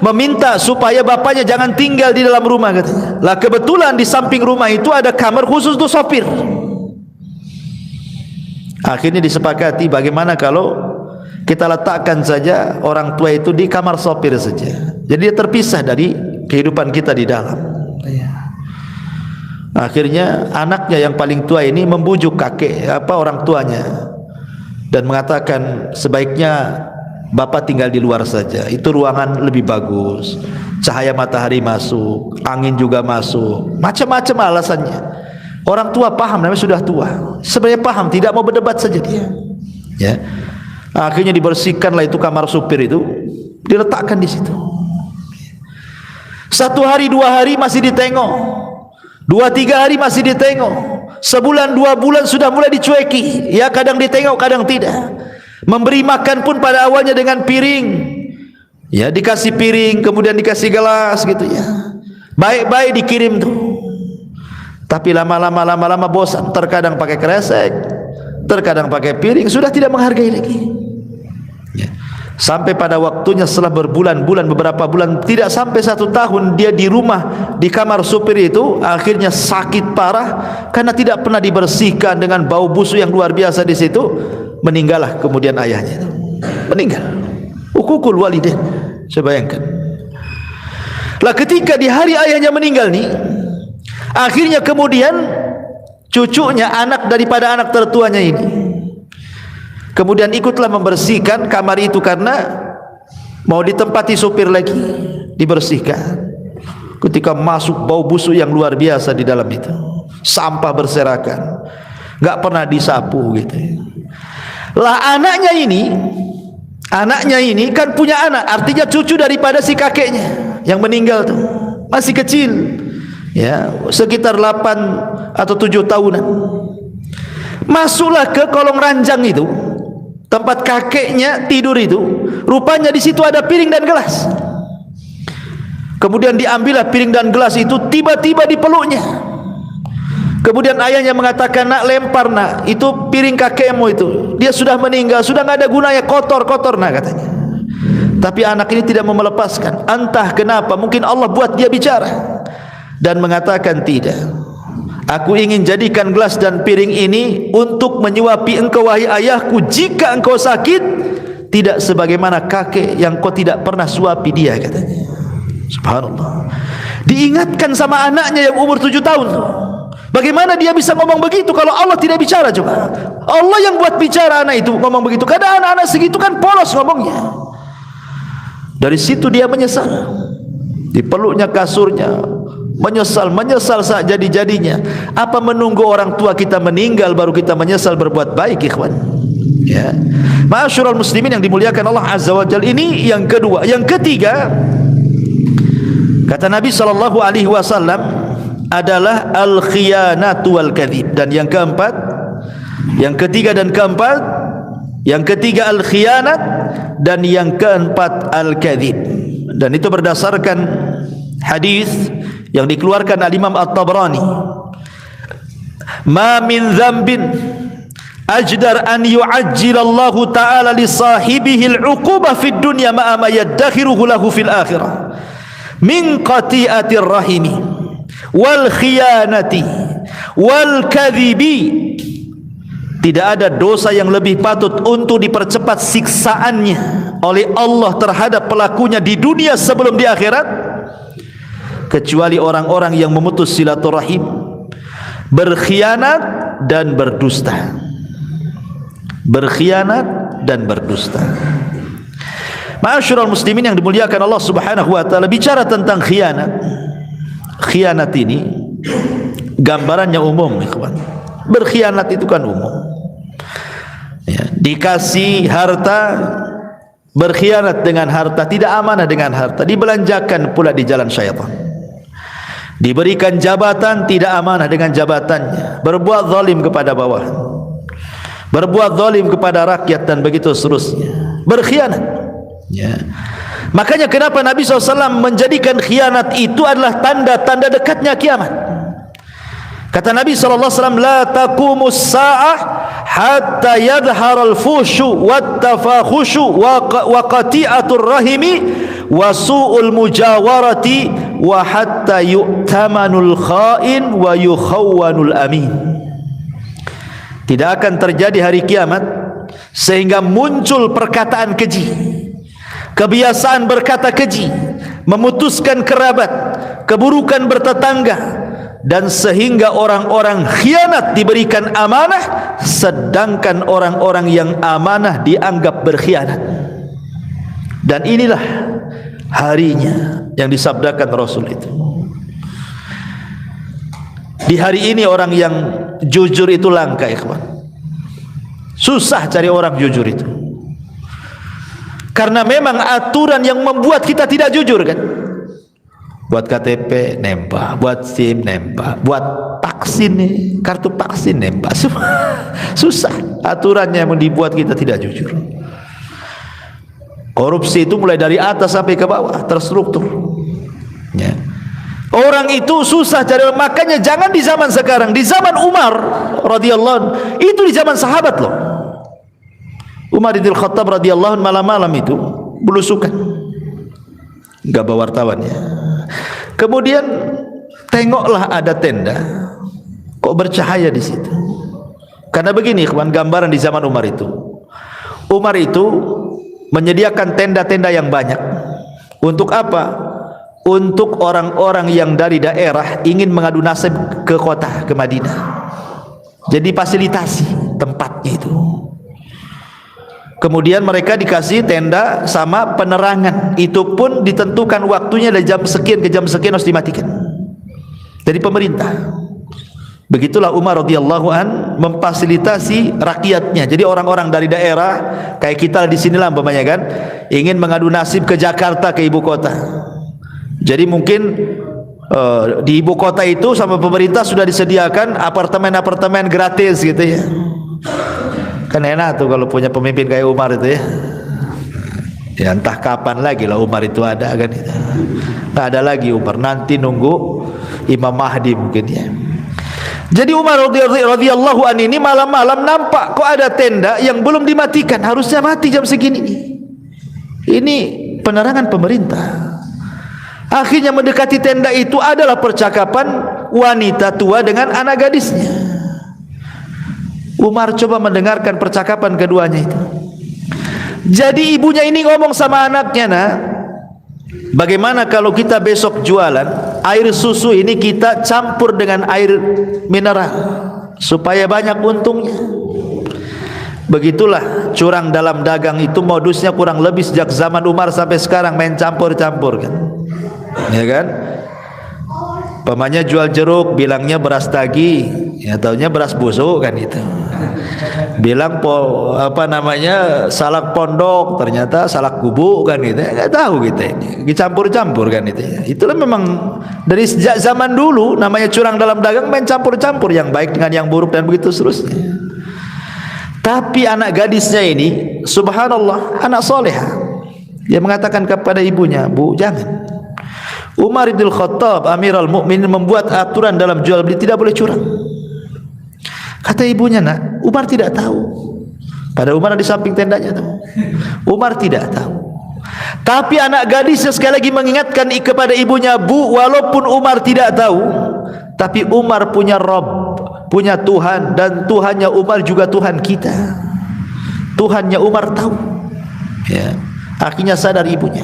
meminta supaya bapaknya jangan tinggal di dalam rumah katanya. Lah kebetulan di samping rumah itu ada kamar khusus untuk sopir. Akhirnya disepakati, bagaimana kalau kita letakkan saja orang tua itu di kamar sopir saja. Jadi dia terpisah dari kehidupan kita di dalam. Akhirnya anaknya yang paling tua ini membujuk orang tuanya dan mengatakan sebaiknya bapak tinggal di luar saja. Itu ruangan lebih bagus, cahaya matahari masuk, angin juga masuk, macam-macam alasannya. Orang tua paham, namanya sudah tua. Sebenarnya paham, tidak mau berdebat saja dia. Ya. Akhirnya dibersihkanlah itu kamar supir itu, diletakkan di situ. Satu hari dua hari masih ditengok, dua tiga hari masih ditengok, sebulan dua bulan sudah mulai dicueki. Ya kadang ditengok kadang tidak. Memberi makan pun pada awalnya dengan piring, ya dikasih piring kemudian dikasih gelas gitu ya. Baik-baik dikirim tuh. Tapi lama-lama bosan. Terkadang pakai kresek, terkadang pakai piring, sudah tidak menghargai lagi. Ya. Sampai pada waktunya setelah berbulan-bulan, beberapa bulan, tidak sampai 1 tahun dia di rumah, di kamar supir itu, akhirnya sakit parah karena tidak pernah dibersihkan dengan bau busuk yang luar biasa di situ. Meninggallah kemudian ayahnya itu. Meninggal. Uququl walidain. Saya bayangkan. Lah ketika di hari ayahnya meninggal nih, akhirnya kemudian cucunya, anak daripada anak tertuanya ini, kemudian ikutlah membersihkan kamar itu karena mau ditempati supir lagi, dibersihkan. Ketika masuk, bau busuk yang luar biasa di dalam itu, sampah berserakan, nggak pernah disapu gitu. Lah anaknya ini kan punya anak, artinya cucu daripada si kakeknya yang meninggal tuh, masih kecil ya, sekitar 8 atau 7 tahunan. Masuklah ke kolong ranjang itu, tempat kakeknya tidur itu. Rupanya di situ ada piring dan gelas. Kemudian diambillah piring dan gelas itu, tiba-tiba dipeluknya. Kemudian ayahnya mengatakan, nak, lempar nak, itu piring kakekmu itu, dia sudah meninggal, sudah nggak ada gunanya, kotor nak, katanya. Tapi anak ini tidak mau melepaskan. Entah kenapa, mungkin Allah buat dia bicara dan mengatakan, tidak, aku ingin jadikan gelas dan piring ini untuk menyuapi engkau wahai ayahku jika engkau sakit, tidak sebagaimana kakek yang kau tidak pernah suapi dia, katanya. Subhanallah. Diingatkan sama anaknya yang umur 7 tahun. Bagaimana dia bisa ngomong begitu kalau Allah tidak bicara? Coba, Allah yang buat bicara anak itu ngomong begitu. Kadang anak-anak segitu kan polos ngomongnya. Dari situ dia menyesal, dipeluknya kasurnya, menyesal saat jadi-jadinya. Apa menunggu orang tua kita meninggal baru kita menyesal berbuat baik, ikhwan? Ya, ma'asyiral muslimin yang dimuliakan Allah Azza wa Jalla. Ini yang kedua. Yang ketiga, kata Nabi sallallahu alaihi wasallam, adalah al-khiyanatu wal kadhib. Dan yang keempat, yang ketiga dan keempat, yang ketiga al-khiyanat dan yang keempat al-kadhib. Dan itu berdasarkan hadis yang dikeluarkan al-Imam At-Tabrani. Ma min dzambin ajdar an yu'ajjilallahu ta'ala li sahibihi al-'uqubah fid dunya ma'a ma yaddakhiruhu lahu fil akhirah min qati'atir rahimi wal khiyanati wal kadhibi. Tidak ada dosa yang lebih patut untuk dipercepat siksaannya oleh Allah terhadap pelakunya di dunia sebelum di akhirat, kecuali orang-orang yang memutus silaturahim, berkhianat dan berdusta. Berkhianat dan berdusta. Ma'asyiral muslimin yang dimuliakan Allah Subhanahu wa taala, bicara tentang khianat. Khianat ini gambarannya umum, ikhwan. Berkhianat itu kan umum. Ya, dikasih harta, berkhianat dengan harta, tidak amanah dengan harta, dibelanjakan pula di jalan syaitan. Diberikan jabatan, tidak amanah dengan jabatannya, berbuat zalim kepada bawahan, berbuat zalim kepada rakyat, dan begitu seterusnya. Berkhianat. Ya. Makanya kenapa Nabi SAW menjadikan khianat itu adalah tanda-tanda dekatnya kiamat. Kata Nabi SAW, la taqumus sa'ah hatta yadhhar al-fushu wat-tafakhushu wa qati'atur rahimi wa su'ul mujawarati wa hatta yu'tamanul kha'in wa yukhawwanul amin. Tidak akan terjadi hari kiamat sehingga muncul perkataan keji, kebiasaan berkata keji, memutuskan kerabat, keburukan bertetangga, dan sehingga orang-orang khianat diberikan amanah, sedangkan orang-orang yang amanah dianggap berkhianat. Dan inilah harinya yang disabdakan Rasul itu. Di hari ini orang yang jujur itu langka, ikhwan. Susah cari orang jujur itu, karena memang aturan yang membuat kita tidak jujur kan. Buat KTP nembak, buat SIM nembak, buat vaksin nih, kartu vaksin nembak. Susah aturannya yang dibuat kita tidak jujur. Korupsi itu mulai dari atas sampai ke bawah, terstruktur. Ya. Orang itu susah cari, makanya jangan di zaman sekarang, di zaman Umar radhiyallahu anhu, itu di zaman sahabat loh. Umar bin Khattab radhiyallahu anhu malam-malam itu belusukan, enggak bawa wartawannya. Kemudian tengoklah ada tenda, kok bercahaya di situ. Karena begini, ikhwan, gambaran di zaman Umar itu. Umar itu menyediakan tenda-tenda yang banyak. Untuk apa? Untuk orang-orang yang dari daerah ingin mengadu nasib ke kota, ke Madinah. Jadi fasilitasi tempatnya itu. Kemudian mereka dikasih tenda sama penerangan. Itu pun ditentukan waktunya dari jam sekian ke jam sekian harus dimatikan dari pemerintah. Begitulah Umar radhiyallahu an memfasilitasi rakyatnya. Jadi orang-orang dari daerah kayak kita di sinilah umpamanya kan, ingin mengadu nasib ke Jakarta, ke ibu kota. Jadi mungkin di ibu kota itu sama pemerintah sudah disediakan apartemen-apartemen gratis gitu ya. Kan enak tuh kalau punya pemimpin kayak Umar itu ya. Ya entah kapan lagi lah Umar itu ada kan itu. Nggak ada lagi Umar, nanti nunggu Imam Mahdi mungkin ya. Jadi Umar radhiyallahu an ini malam-malam nampak kok ada tenda yang belum dimatikan, harusnya mati jam segini. Ini penerangan pemerintah. Akhirnya mendekati tenda itu adalah percakapan wanita tua dengan anak gadisnya. Umar coba mendengarkan percakapan keduanya itu. Jadi ibunya ini ngomong sama anaknya, "Nak, bagaimana kalau kita besok jualan air susu ini kita campur dengan air mineral supaya banyak untungnya?" Begitulah curang dalam dagang itu modusnya kurang lebih sejak zaman Umar sampai sekarang, main campur-campur kan. Ya kan? Pemanya jual jeruk bilangnya beras tagi, ya taunya beras busuk kan itu. Bilang salak pondok, ternyata salak gubuk kan itu. Enggak tahu kita ini. Dicampur-campur kan itu. Itulah memang dari sejak zaman dulu namanya curang dalam dagang, main campur-campur yang baik dengan yang buruk dan begitu seterusnya. Tapi anak gadisnya ini subhanallah anak soleha. Dia mengatakan kepada ibunya, "Bu, jangan. Umar bin Khattab Amirul Mukminin membuat aturan dalam jual beli tidak boleh curang." Kata ibunya, "Nak, Umar tidak tahu." Pada Umar di samping tendanya tuh. Umar tidak tahu. Tapi anak gadisnya sekali lagi mengingatkan kepada ibunya, "Bu, walaupun Umar tidak tahu, tapi Umar punya Rabb, punya Tuhan, dan Tuhannya Umar juga Tuhan kita. Tuhannya Umar tahu." Ya. Akhirnya sadar ibunya.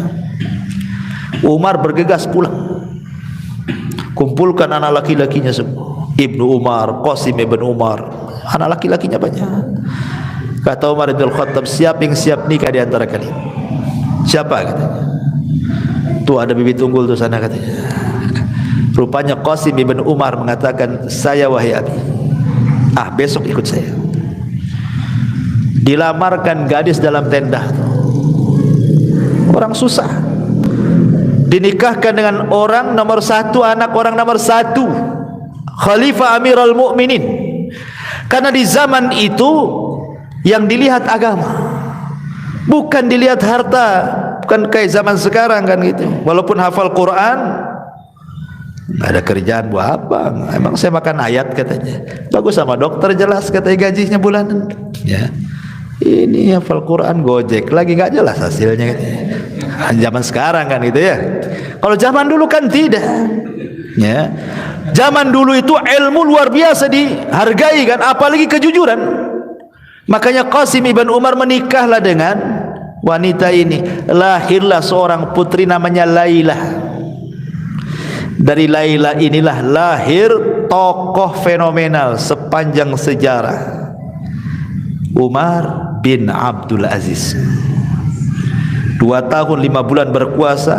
Umar bergegas pulang, kumpulkan anak laki-lakinya semua, Ibnu Umar, Qasim ibn Umar, anak laki-lakinya banyak. Kata Umar bin Khattab, "Siapa yang siap nikah di antara kalian?" "Siapa?" katanya. "Tuh ada bibit unggul tuh sana," katanya. Rupanya Qasim ibn Umar mengatakan, "Saya wahai abi, besok ikut saya." Dilamarkan gadis dalam tenda, orang susah, dinikahkan dengan orang nomor satu, anak orang nomor satu, Khalifah Amirul Mukminin. Karena di zaman itu yang dilihat agama, bukan dilihat harta. Bukan kayak zaman sekarang kan gitu. Walaupun hafal Quran, nggak ada kerjaan buat apa? Emang saya makan ayat katanya. Bagus sama dokter jelas katanya gajinya bulanan. Ya, ini hafal Quran gojek lagi nggak jelas hasilnya katanya. Zaman sekarang kan gitu ya. Kalau zaman dulu kan tidak. Ya. Zaman dulu itu ilmu luar biasa dihargai kan, apalagi kejujuran. Makanya Qasim ibn Umar menikahlah dengan wanita ini. Lahirlah seorang putri namanya Lailah. Dari Lailah inilah lahir tokoh fenomenal sepanjang sejarah, Umar bin Abdul Aziz. 2 tahun 5 bulan berkuasa,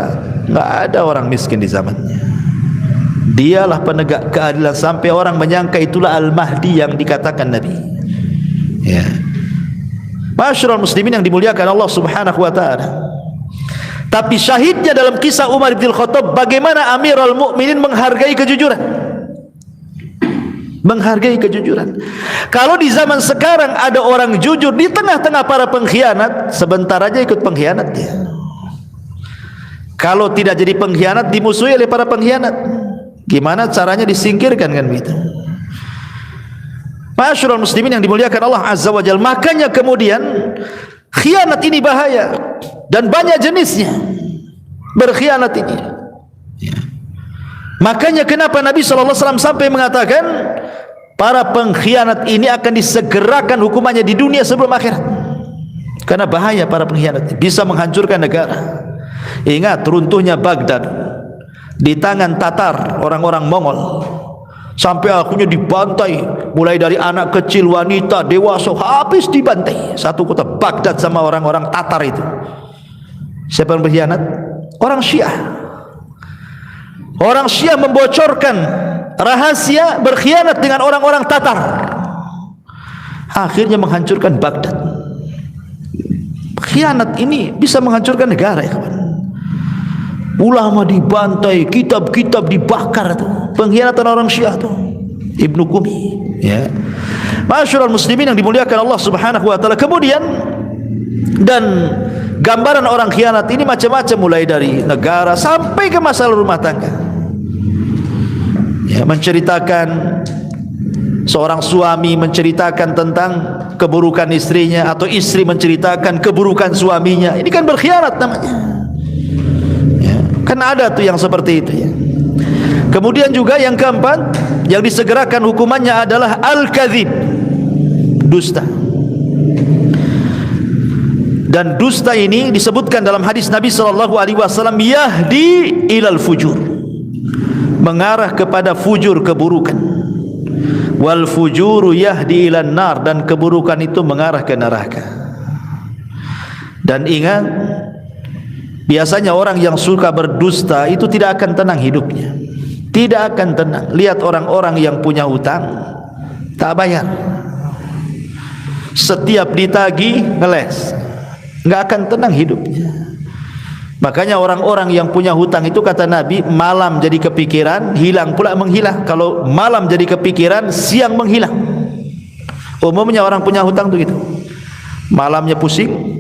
nggak ada orang miskin di zamannya. Dialah penegak keadilan sampai orang menyangka itulah Al-Mahdi yang dikatakan Nabi. Ya. Masyarul muslimin yang dimuliakan Allah Subhanahu wa taala. Tapi syahidnya dalam kisah Umar bin Khattab bagaimana Amirul Mukminin menghargai kejujuran. Menghargai kejujuran. Kalau di zaman sekarang ada orang jujur di tengah-tengah para pengkhianat, sebentar aja ikut pengkhianat dia. Kalau tidak jadi pengkhianat, dimusuhi oleh para pengkhianat. Gimana caranya disingkirkan kan begitu? Masyarul muslimin yang dimuliakan Allah Azza wa Jalla. Makanya kemudian khianat ini bahaya dan banyak jenisnya. Berkhianat ini. Ya. Makanya kenapa Nabi SAW sampai mengatakan para pengkhianat ini akan disegerakan hukumannya di dunia sebelum akhirat. Karena bahaya para pengkhianat, bisa menghancurkan negara. Ingat runtuhnya Baghdad di tangan Tatar, orang-orang Mongol, sampai akhirnya dibantai, mulai dari anak kecil, wanita, dewasa, habis dibantai satu kota Baghdad sama orang-orang Tatar itu. Siapa yang berkhianat? Orang Syiah. Orang Syiah membocorkan rahasia, berkhianat dengan orang-orang Tatar, akhirnya menghancurkan Baghdad. Khianat ini bisa menghancurkan negara, ya kawan. Ulama dibantai, kitab-kitab dibakar itu. Pengkhianatan orang Syiah itu. Ibnu Qumi, ya. Masyarul muslimin yang dimuliakan Allah Subhanahu wa taala. Kemudian dan gambaran orang khianat ini macam-macam, mulai dari negara sampai ke masalah rumah tangga. Ya, menceritakan seorang suami menceritakan tentang keburukan istrinya, atau istri menceritakan keburukan suaminya. Ini kan berkhianat namanya. Ya, kan ada tuh yang seperti itu, ya. Kemudian juga yang keempat, yang disegerakan hukumannya adalah al-kadzib, dusta. Dan dusta ini disebutkan dalam hadis Nabi sallallahu alaihi wasallam, yahdi ilal fujur, mengarah kepada fujur, keburukan. Wal fujuru yahdi ilan nar, dan keburukan itu mengarah ke neraka. Dan ingat, biasanya orang yang suka berdusta itu tidak akan tenang hidupnya, tidak akan tenang. Lihat orang-orang yang punya hutang tak bayar, setiap ditagih ngeles, nggak akan tenang hidupnya. Makanya orang-orang yang punya hutang itu, kata Nabi, malam jadi kepikiran, hilang pula menghilang. Kalau malam jadi kepikiran, siang menghilang. Umumnya orang punya hutang itu gitu, malamnya pusing,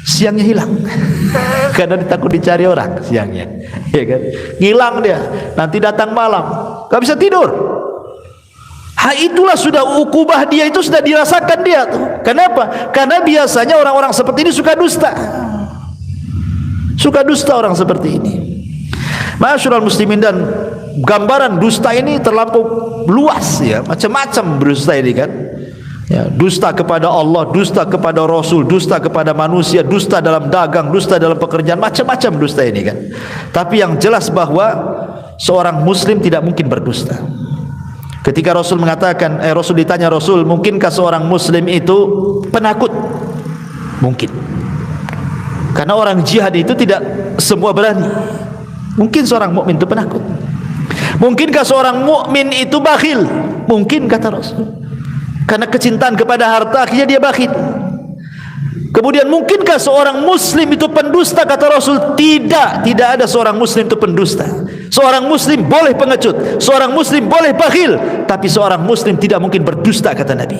siangnya hilang. Karena takut dicari orang siangnya, ya kan? Hilang dia, nanti datang malam, gak bisa tidur. Itulah sudah ukubah dia, itu sudah dirasakan dia tuh. Kenapa? Karena biasanya orang-orang seperti ini suka dusta. Suka dusta orang seperti ini. Masyarul muslimin, dan gambaran dusta ini terlampau luas, ya. Macam-macam dusta ini kan, ya. Dusta kepada Allah, dusta kepada Rasul, dusta kepada manusia, dusta dalam dagang, dusta dalam pekerjaan, macam-macam dusta ini kan. Tapi yang jelas bahwa seorang muslim tidak mungkin berdusta. Ketika Rasul mengatakan, Rasul ditanya, Rasul, mungkinkah seorang muslim itu penakut? Mungkin. Karena orang jihad itu tidak semua berani. Mungkin seorang mukmin itu penakut. Mungkinkah seorang mukmin itu bakhil? Mungkin, kata Rasul. Karena kecintaan kepada harta, akhirnya dia bakhil. Kemudian mungkinkah seorang muslim itu pendusta? Kata Rasul, tidak. Tidak ada seorang muslim itu pendusta. Seorang muslim boleh pengecut, seorang muslim boleh bakhil, tapi seorang muslim tidak mungkin berdusta, kata Nabi.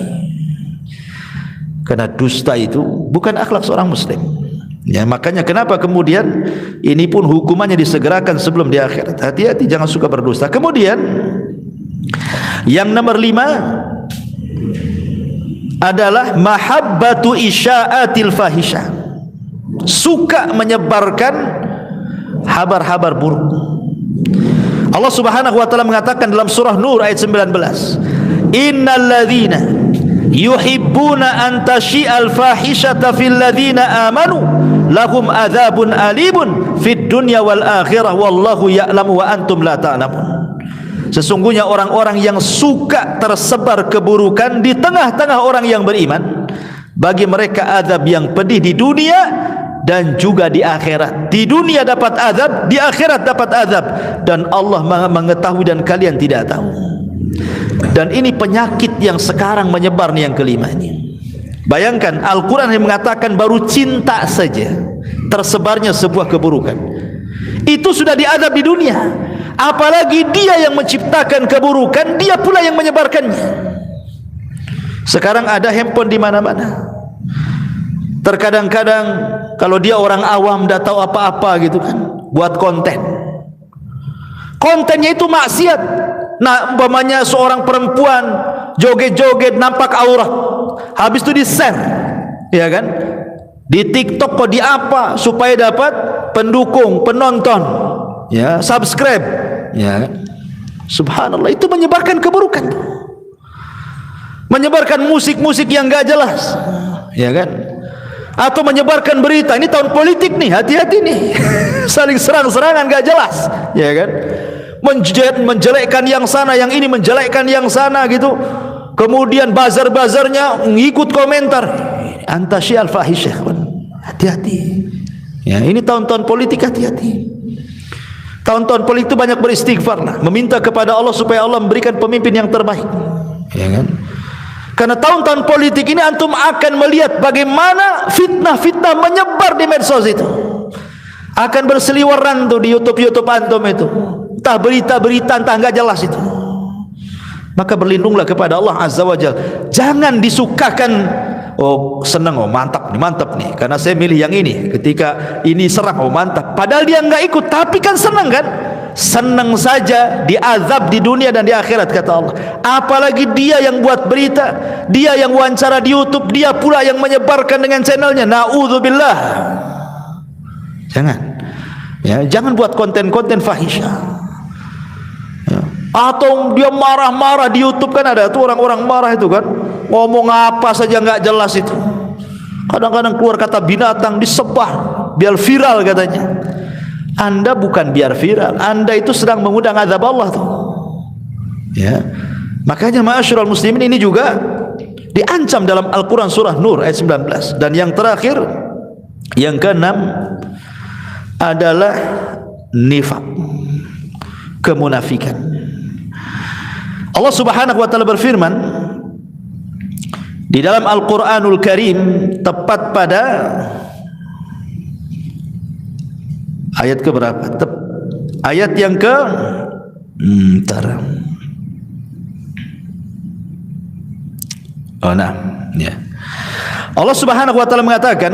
Karena dusta itu bukan akhlak seorang muslim. Ya, makanya kenapa kemudian ini pun hukumannya disegerakan sebelum di akhirat. Hati-hati, jangan suka berdusta. Kemudian yang nomor 5 adalah mahabbatu isya'atil fahisha, suka menyebarkan habar-habar buruk. Allah Subhanahu wa taala mengatakan dalam surah Nur ayat 19, innalladzina yuhibbuna an tasyi'al fahishata fil ladzina amanu lahum adzabun alimun fid dunya wal akhirah wallahu ya'lamu wa antum la ta'lamun. Sesungguhnya orang-orang yang suka tersebar keburukan di tengah-tengah orang yang beriman, bagi mereka azab yang pedih di dunia dan juga di akhirat. Di dunia dapat azab, di akhirat dapat azab, dan Allah mengetahui dan kalian tidak tahu. Dan ini penyakit yang sekarang menyebar nih, yang kelima ini. Bayangkan, Al-Quran yang mengatakan baru cinta saja tersebarnya sebuah keburukan, itu sudah diazab di dunia. Apalagi dia yang menciptakan keburukan, dia pula yang menyebarkannya. Sekarang ada handphone di mana-mana. Terkadang-kadang kalau dia orang awam, tidak tahu apa-apa gitu kan, buat konten. Kontennya itu maksiat. Nah, umpamanya seorang perempuan joget-joget nampak aurat, habis itu di-share, ya kan? Di TikTok kok di apa, supaya dapat pendukung, penonton, ya, subscribe, ya. Subhanallah, itu menyebarkan keburukan, menyebarkan musik-musik yang enggak jelas, ya kan? atau menyebarkan berita. Ini tahun politik nih, hati-hati nih. Saling serang-serangan gak jelas, ya kan? Menjelekkan yang sana, yang ini menjelekkan yang sana gitu. Kemudian bazar-bazarnya ngikut komentar. Antasyial fahisyah. Hati-hati. Ya, ini tahun-tahun politik, hati-hati. Tahun-tahun politik itu banyak beristighfar lah, meminta kepada Allah supaya Allah memberikan pemimpin yang terbaik. Ya kan? Karena tahun-tahun politik ini antum akan melihat bagaimana fitnah-fitnah menyebar di medsos itu. Akan berseliweran tuh di YouTube antum itu. Entah berita-berita, entah enggak jelas itu. Maka berlindunglah kepada Allah Azza wa Jalla. Jangan disukakan, oh senang, oh mantap nih, karena saya milih yang ini. Ketika ini serang, oh mantap. Padahal dia enggak ikut, tapi kan senang kan? Senang saja diazab di dunia dan di akhirat, kata Allah. Apalagi dia yang buat berita, dia yang wawancara di YouTube, dia pula yang menyebarkan dengan channelnya. Na'udzubillah. Jangan, ya, jangan buat konten-konten fahisyah. Ya. Atau dia marah-marah di YouTube, kan ada tuh orang-orang marah itu kan, ngomong apa saja nggak jelas itu. Kadang-kadang keluar kata binatang, disebar biar viral katanya. Anda bukan biar viral, Anda itu sedang mengundang azab Allah tuh. Ya. Makanya ma'asyiral muslimin, ini juga diancam dalam Al-Qur'an surah Nur ayat 19. Dan yang terakhir, yang keenam adalah nifaq, kemunafikan. Allah Subhanahu wa taala berfirman di dalam Al-Qur'anul Karim, tepat pada ayat ke berapa? Ayat yang ke ya. Allah Subhanahu wa taala mengatakan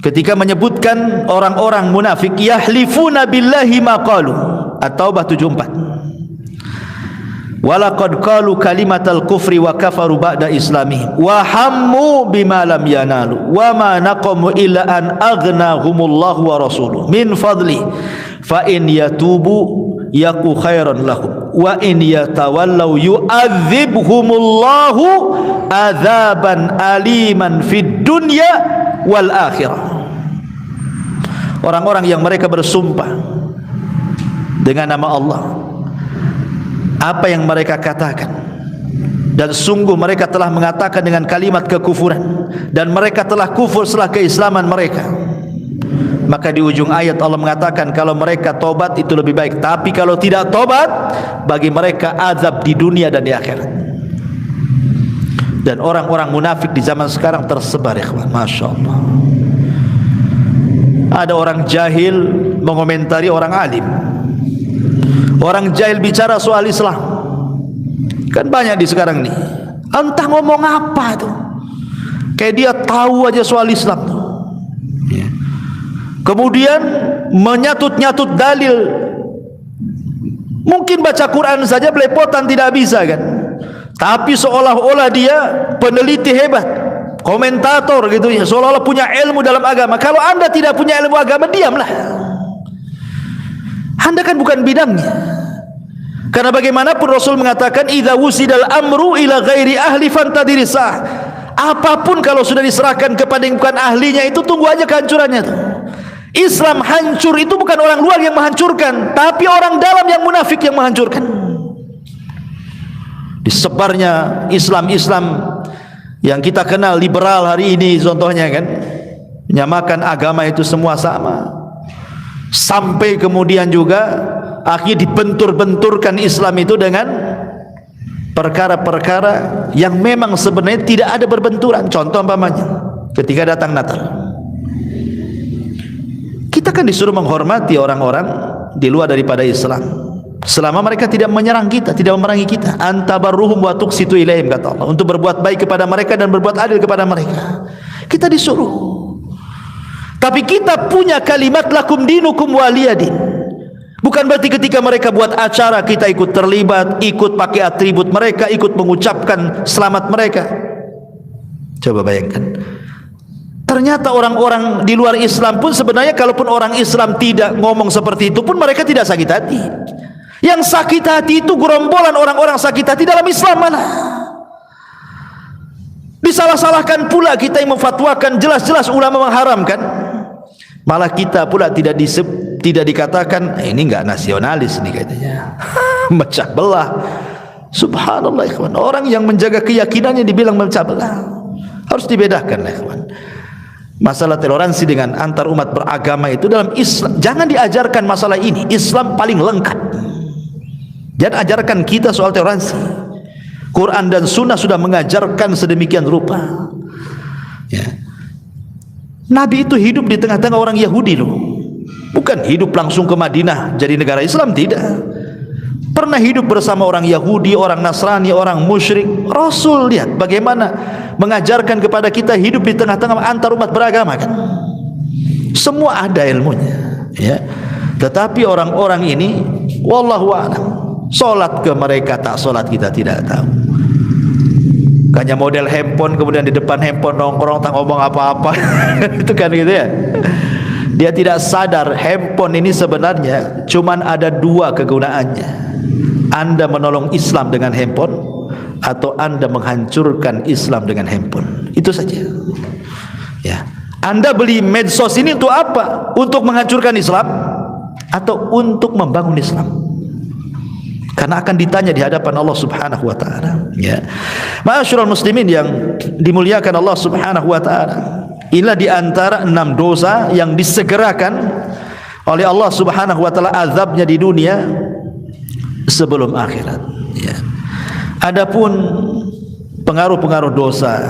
ketika menyebutkan orang-orang munafik, yahlifuna billahi ma qalu. At-Taubah 74. Walaqad qalu kalimatal kufri wa kafaru ba'da islamihim wa hammu bima lam yanalu wa ma naqamu illa an aghnahumullahu wa rasuluhu min fadli fa in yatubu yaku khairan lahum wa in yatawallaw yu'adzibhumullahu adzaban aliman fid dunya wal akhirah. Orang-orang yang mereka bersumpah dengan nama Allah, apa yang mereka katakan, dan sungguh mereka telah mengatakan dengan kalimat kekufuran, dan mereka telah kufur setelah keislaman mereka. Maka di ujung ayat Allah mengatakan kalau mereka tobat itu lebih baik, tapi kalau tidak tobat bagi mereka azab di dunia dan di akhirat. Dan orang-orang munafik di zaman sekarang tersebar, ikhwan, masya Allah. Ada orang jahil mengomentari orang alim. Orang jahil bicara soal Islam, kan banyak di sekarang nih. Entah ngomong apa tuh, kayak dia tahu aja soal Islam tuh. Ya. Kemudian menyatut-nyatut dalil. Mungkin baca Quran saja belepotan tidak bisa kan, tapi seolah-olah dia peneliti hebat, komentator gitu ya, seolah-olah punya ilmu dalam agama. Kalau anda tidak punya ilmu agama, diamlah. Anda kan bukan bidangnya. Karena bagaimanapun Rasul mengatakan idza wusidal amru ila ghairi ahli fantadirisah. Apapun kalau sudah diserahkan kepada yang bukan ahlinya, itu tunggu aja kehancurannya tuh. Islam hancur itu bukan orang luar yang menghancurkan, tapi orang dalam yang munafik yang menghancurkan. Disebarnya Islam-Islam yang kita kenal liberal hari ini contohnya kan, menyamakan agama itu semua sama. Sampai kemudian juga akhirnya dibentur-benturkan Islam itu dengan perkara-perkara yang memang sebenarnya tidak ada berbenturan. Contoh umpamanya ketika datang Natal, kita kan disuruh menghormati orang-orang di luar daripada Islam selama mereka tidak menyerang kita, tidak memerangi kita. Antabarruhum wa tuqsitu ilaihim, kata Allah, untuk berbuat baik kepada mereka dan berbuat adil kepada mereka. Kita disuruh. Tapi kita punya kalimat lakum dinukum waliyadin. Bukan berarti ketika mereka buat acara kita ikut terlibat, ikut pakai atribut mereka, ikut mengucapkan selamat mereka. Coba bayangkan, ternyata orang-orang di luar Islam pun sebenarnya, kalaupun orang Islam tidak ngomong seperti itu pun, mereka tidak sakit hati. Yang sakit hati itu gerombolan orang-orang sakit hati dalam Islam mana? Disalah-salahkan pula kita yang memfatwakan jelas-jelas ulama mengharamkan. Malah kita pula tidak dikatakan ini enggak nasionalis nih katanya. Mecah belah. Subhanallah ikhwan. Orang yang menjaga keyakinannya dibilang memecah belah. Harus dibedakan ikhwan. Masalah toleransi dengan antar umat beragama itu dalam Islam jangan diajarkan masalah ini. Islam paling lengkap. Jangan ajarkan kita soal toleransi. Quran dan Sunnah sudah mengajarkan sedemikian rupa. Ya. Nabi itu hidup di tengah-tengah orang Yahudi loh. Bukan hidup langsung ke Madinah jadi negara Islam, tidak. Pernah hidup bersama orang Yahudi, orang Nasrani, orang musyrik. Rasul lihat bagaimana mengajarkan kepada kita hidup di tengah-tengah antar umat beragama kan. Semua ada ilmunya, ya. Tetapi orang-orang ini wallahu a'lam. Salat ke mereka tak salat kita tidak tahu. Hanya model handphone, kemudian di depan handphone nongkrong tak ngomong apa-apa. Itu kan gitu ya. Dia tidak sadar handphone ini sebenarnya cuman ada dua kegunaannya. Anda menolong Islam dengan handphone atau Anda menghancurkan Islam dengan handphone. Itu saja. Ya. Anda beli medsos ini untuk apa? Untuk menghancurkan Islam atau untuk membangun Islam? Karena akan ditanya di hadapan Allah Subhanahu wa taala, ya. Ma'asyiral muslimin yang dimuliakan Allah Subhanahu wa taala. Inilah di antara 6 dosa yang disegerakan oleh Allah Subhanahu wa taala azabnya di dunia sebelum akhirat, ya. Adapun pengaruh-pengaruh dosa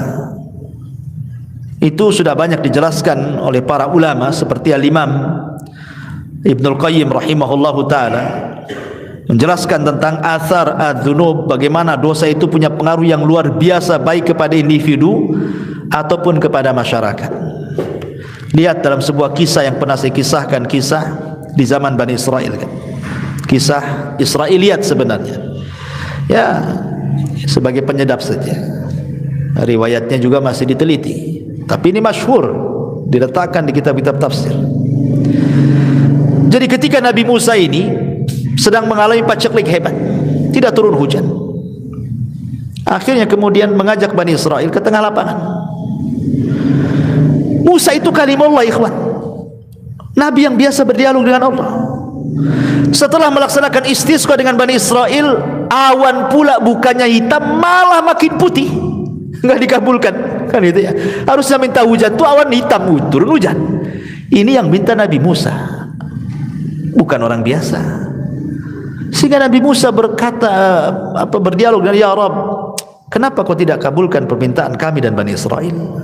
itu sudah banyak dijelaskan oleh para ulama seperti Al-Imam Ibnul Qayyim rahimahullahu taala menjelaskan tentang athar adzunub, bagaimana dosa itu punya pengaruh yang luar biasa baik kepada individu ataupun kepada masyarakat. Lihat dalam sebuah kisah yang pernah saya kisahkan, kisah di zaman Bani Israel kan. Kisah Israiliyat sebenarnya. Ya, sebagai penyedap saja. Riwayatnya juga masih diteliti. Tapi ini masyhur, diletakkan di kitab-kitab tafsir. Jadi ketika Nabi Musa ini sedang mengalami paceklik hebat, tidak turun hujan. Akhirnya kemudian mengajak Bani Israel ke tengah lapangan. Musa itu kalimullah ikhwan, Nabi yang biasa berdialog dengan Allah. Setelah melaksanakan istisqa dengan Bani Israel, awan pula bukannya hitam malah makin putih. Enggak dikabulkan kan itu ya. Harusnya minta hujan tuh awan hitam, turun hujan. Ini yang minta Nabi Musa, bukan orang biasa. Sehingga Nabi Musa berkata berdialog dengan, ya Rabb, kenapa kau tidak kabulkan permintaan kami dan Bani Israel?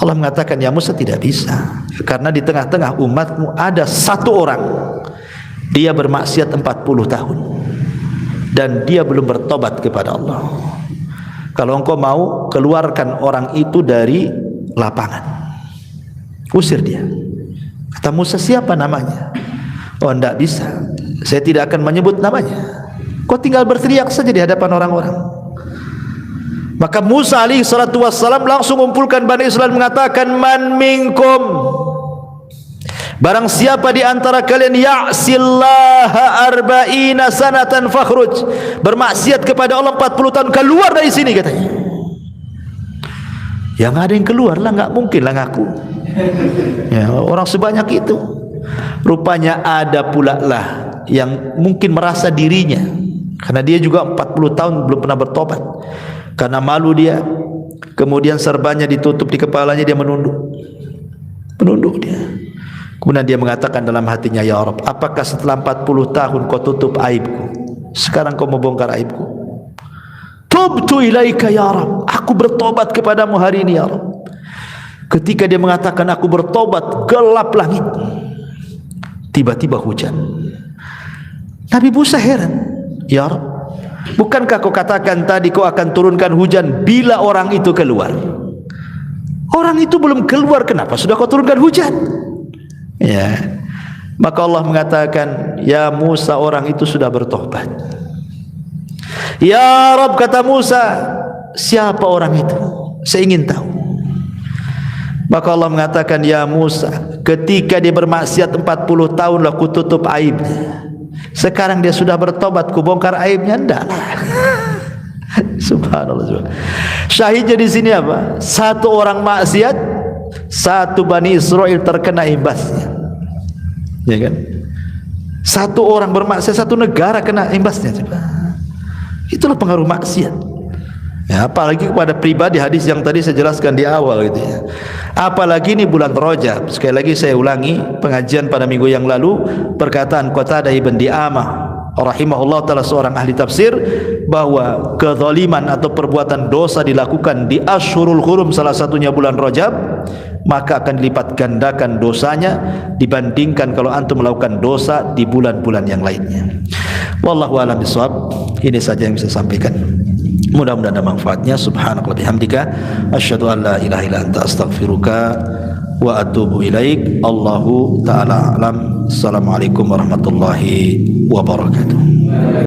Allah mengatakan, ya Musa, tidak bisa, karena di tengah-tengah umatmu ada satu orang, dia bermaksiat 40 tahun dan dia belum bertobat kepada Allah. Kalau engkau mau, keluarkan orang itu dari lapangan, usir dia. Kata Musa, siapa namanya? Oh, tidak bisa, saya tidak akan menyebut namanya. Kau tinggal berteriak saja di hadapan orang-orang. Maka Musa alaihi salatu wassalam langsung mengumpulkan Bani Israel, mengatakan, man minkum, barang siapa di antara kalian ya'sillaha arba'ina sanatan fakhruj, bermaksiat kepada Allah 40 tahun, keluar dari sini katanya. Ya nggak ada yang keluar lah, nggak mungkin lah ngaku. Ya, orang sebanyak itu. Rupanya ada pula lah yang mungkin merasa dirinya, karena dia juga 40 tahun belum pernah bertobat, karena malu dia, kemudian serbannya ditutup di kepalanya, dia menunduk dia. Kemudian dia mengatakan dalam hatinya, ya Rabb, apakah setelah 40 tahun kau tutup aibku, sekarang kau mau bongkar aibku? Tubtu ilaika ya Rabb, aku bertobat kepadamu hari ini ya Rabb. Ketika dia mengatakan aku bertobat, gelap langit, tiba-tiba hujan. Nabi Musa heran, ya Rabb, bukankah kau katakan tadi kau akan turunkan hujan bila orang itu keluar? Orang itu belum keluar, kenapa sudah kau turunkan hujan? Ya, maka Allah mengatakan, ya Musa, orang itu sudah bertobat. Ya Rabb, kata Musa, siapa orang itu? Saya ingin tahu. Maka Allah mengatakan, ya Musa, ketika dia bermaksiat 40 tahun lah ku tutup aibnya. Sekarang dia sudah bertobat, ku bongkar aibnya? Enggak lah. Subhanallah. Syahidnya di sini apa? Satu orang maksiat, satu Bani Israel terkena imbasnya. Ya kan? Satu orang bermaksiat, satu negara kena imbasnya. Itulah pengaruh maksiat. Ya, apalagi kepada pribadi, hadis yang tadi saya jelaskan di awal gitu ya. Apalagi ini bulan Rajab. Sekali lagi saya ulangi pengajian pada minggu yang lalu, perkataan Qatadah ibn Di'amah rahimahullah ta'ala, seorang ahli tafsir, bahwa kezaliman atau perbuatan dosa dilakukan di Ashhurul Hurum, salah satunya bulan Rajab, maka akan dilipat gandakan dosanya dibandingkan kalau antum melakukan dosa di bulan-bulan yang lainnya. Wallahu a'lam bishawab. Ini saja yang bisa saya sampaikan. Mudah-mudahan ada manfaatnya. Subhanallah bihamdika asyhadu an la ilaha illa anta astaghfiruka wa atubu ilaik. Allahu ta'ala alam. Assalamualaikum warahmatullahi wabarakatuh.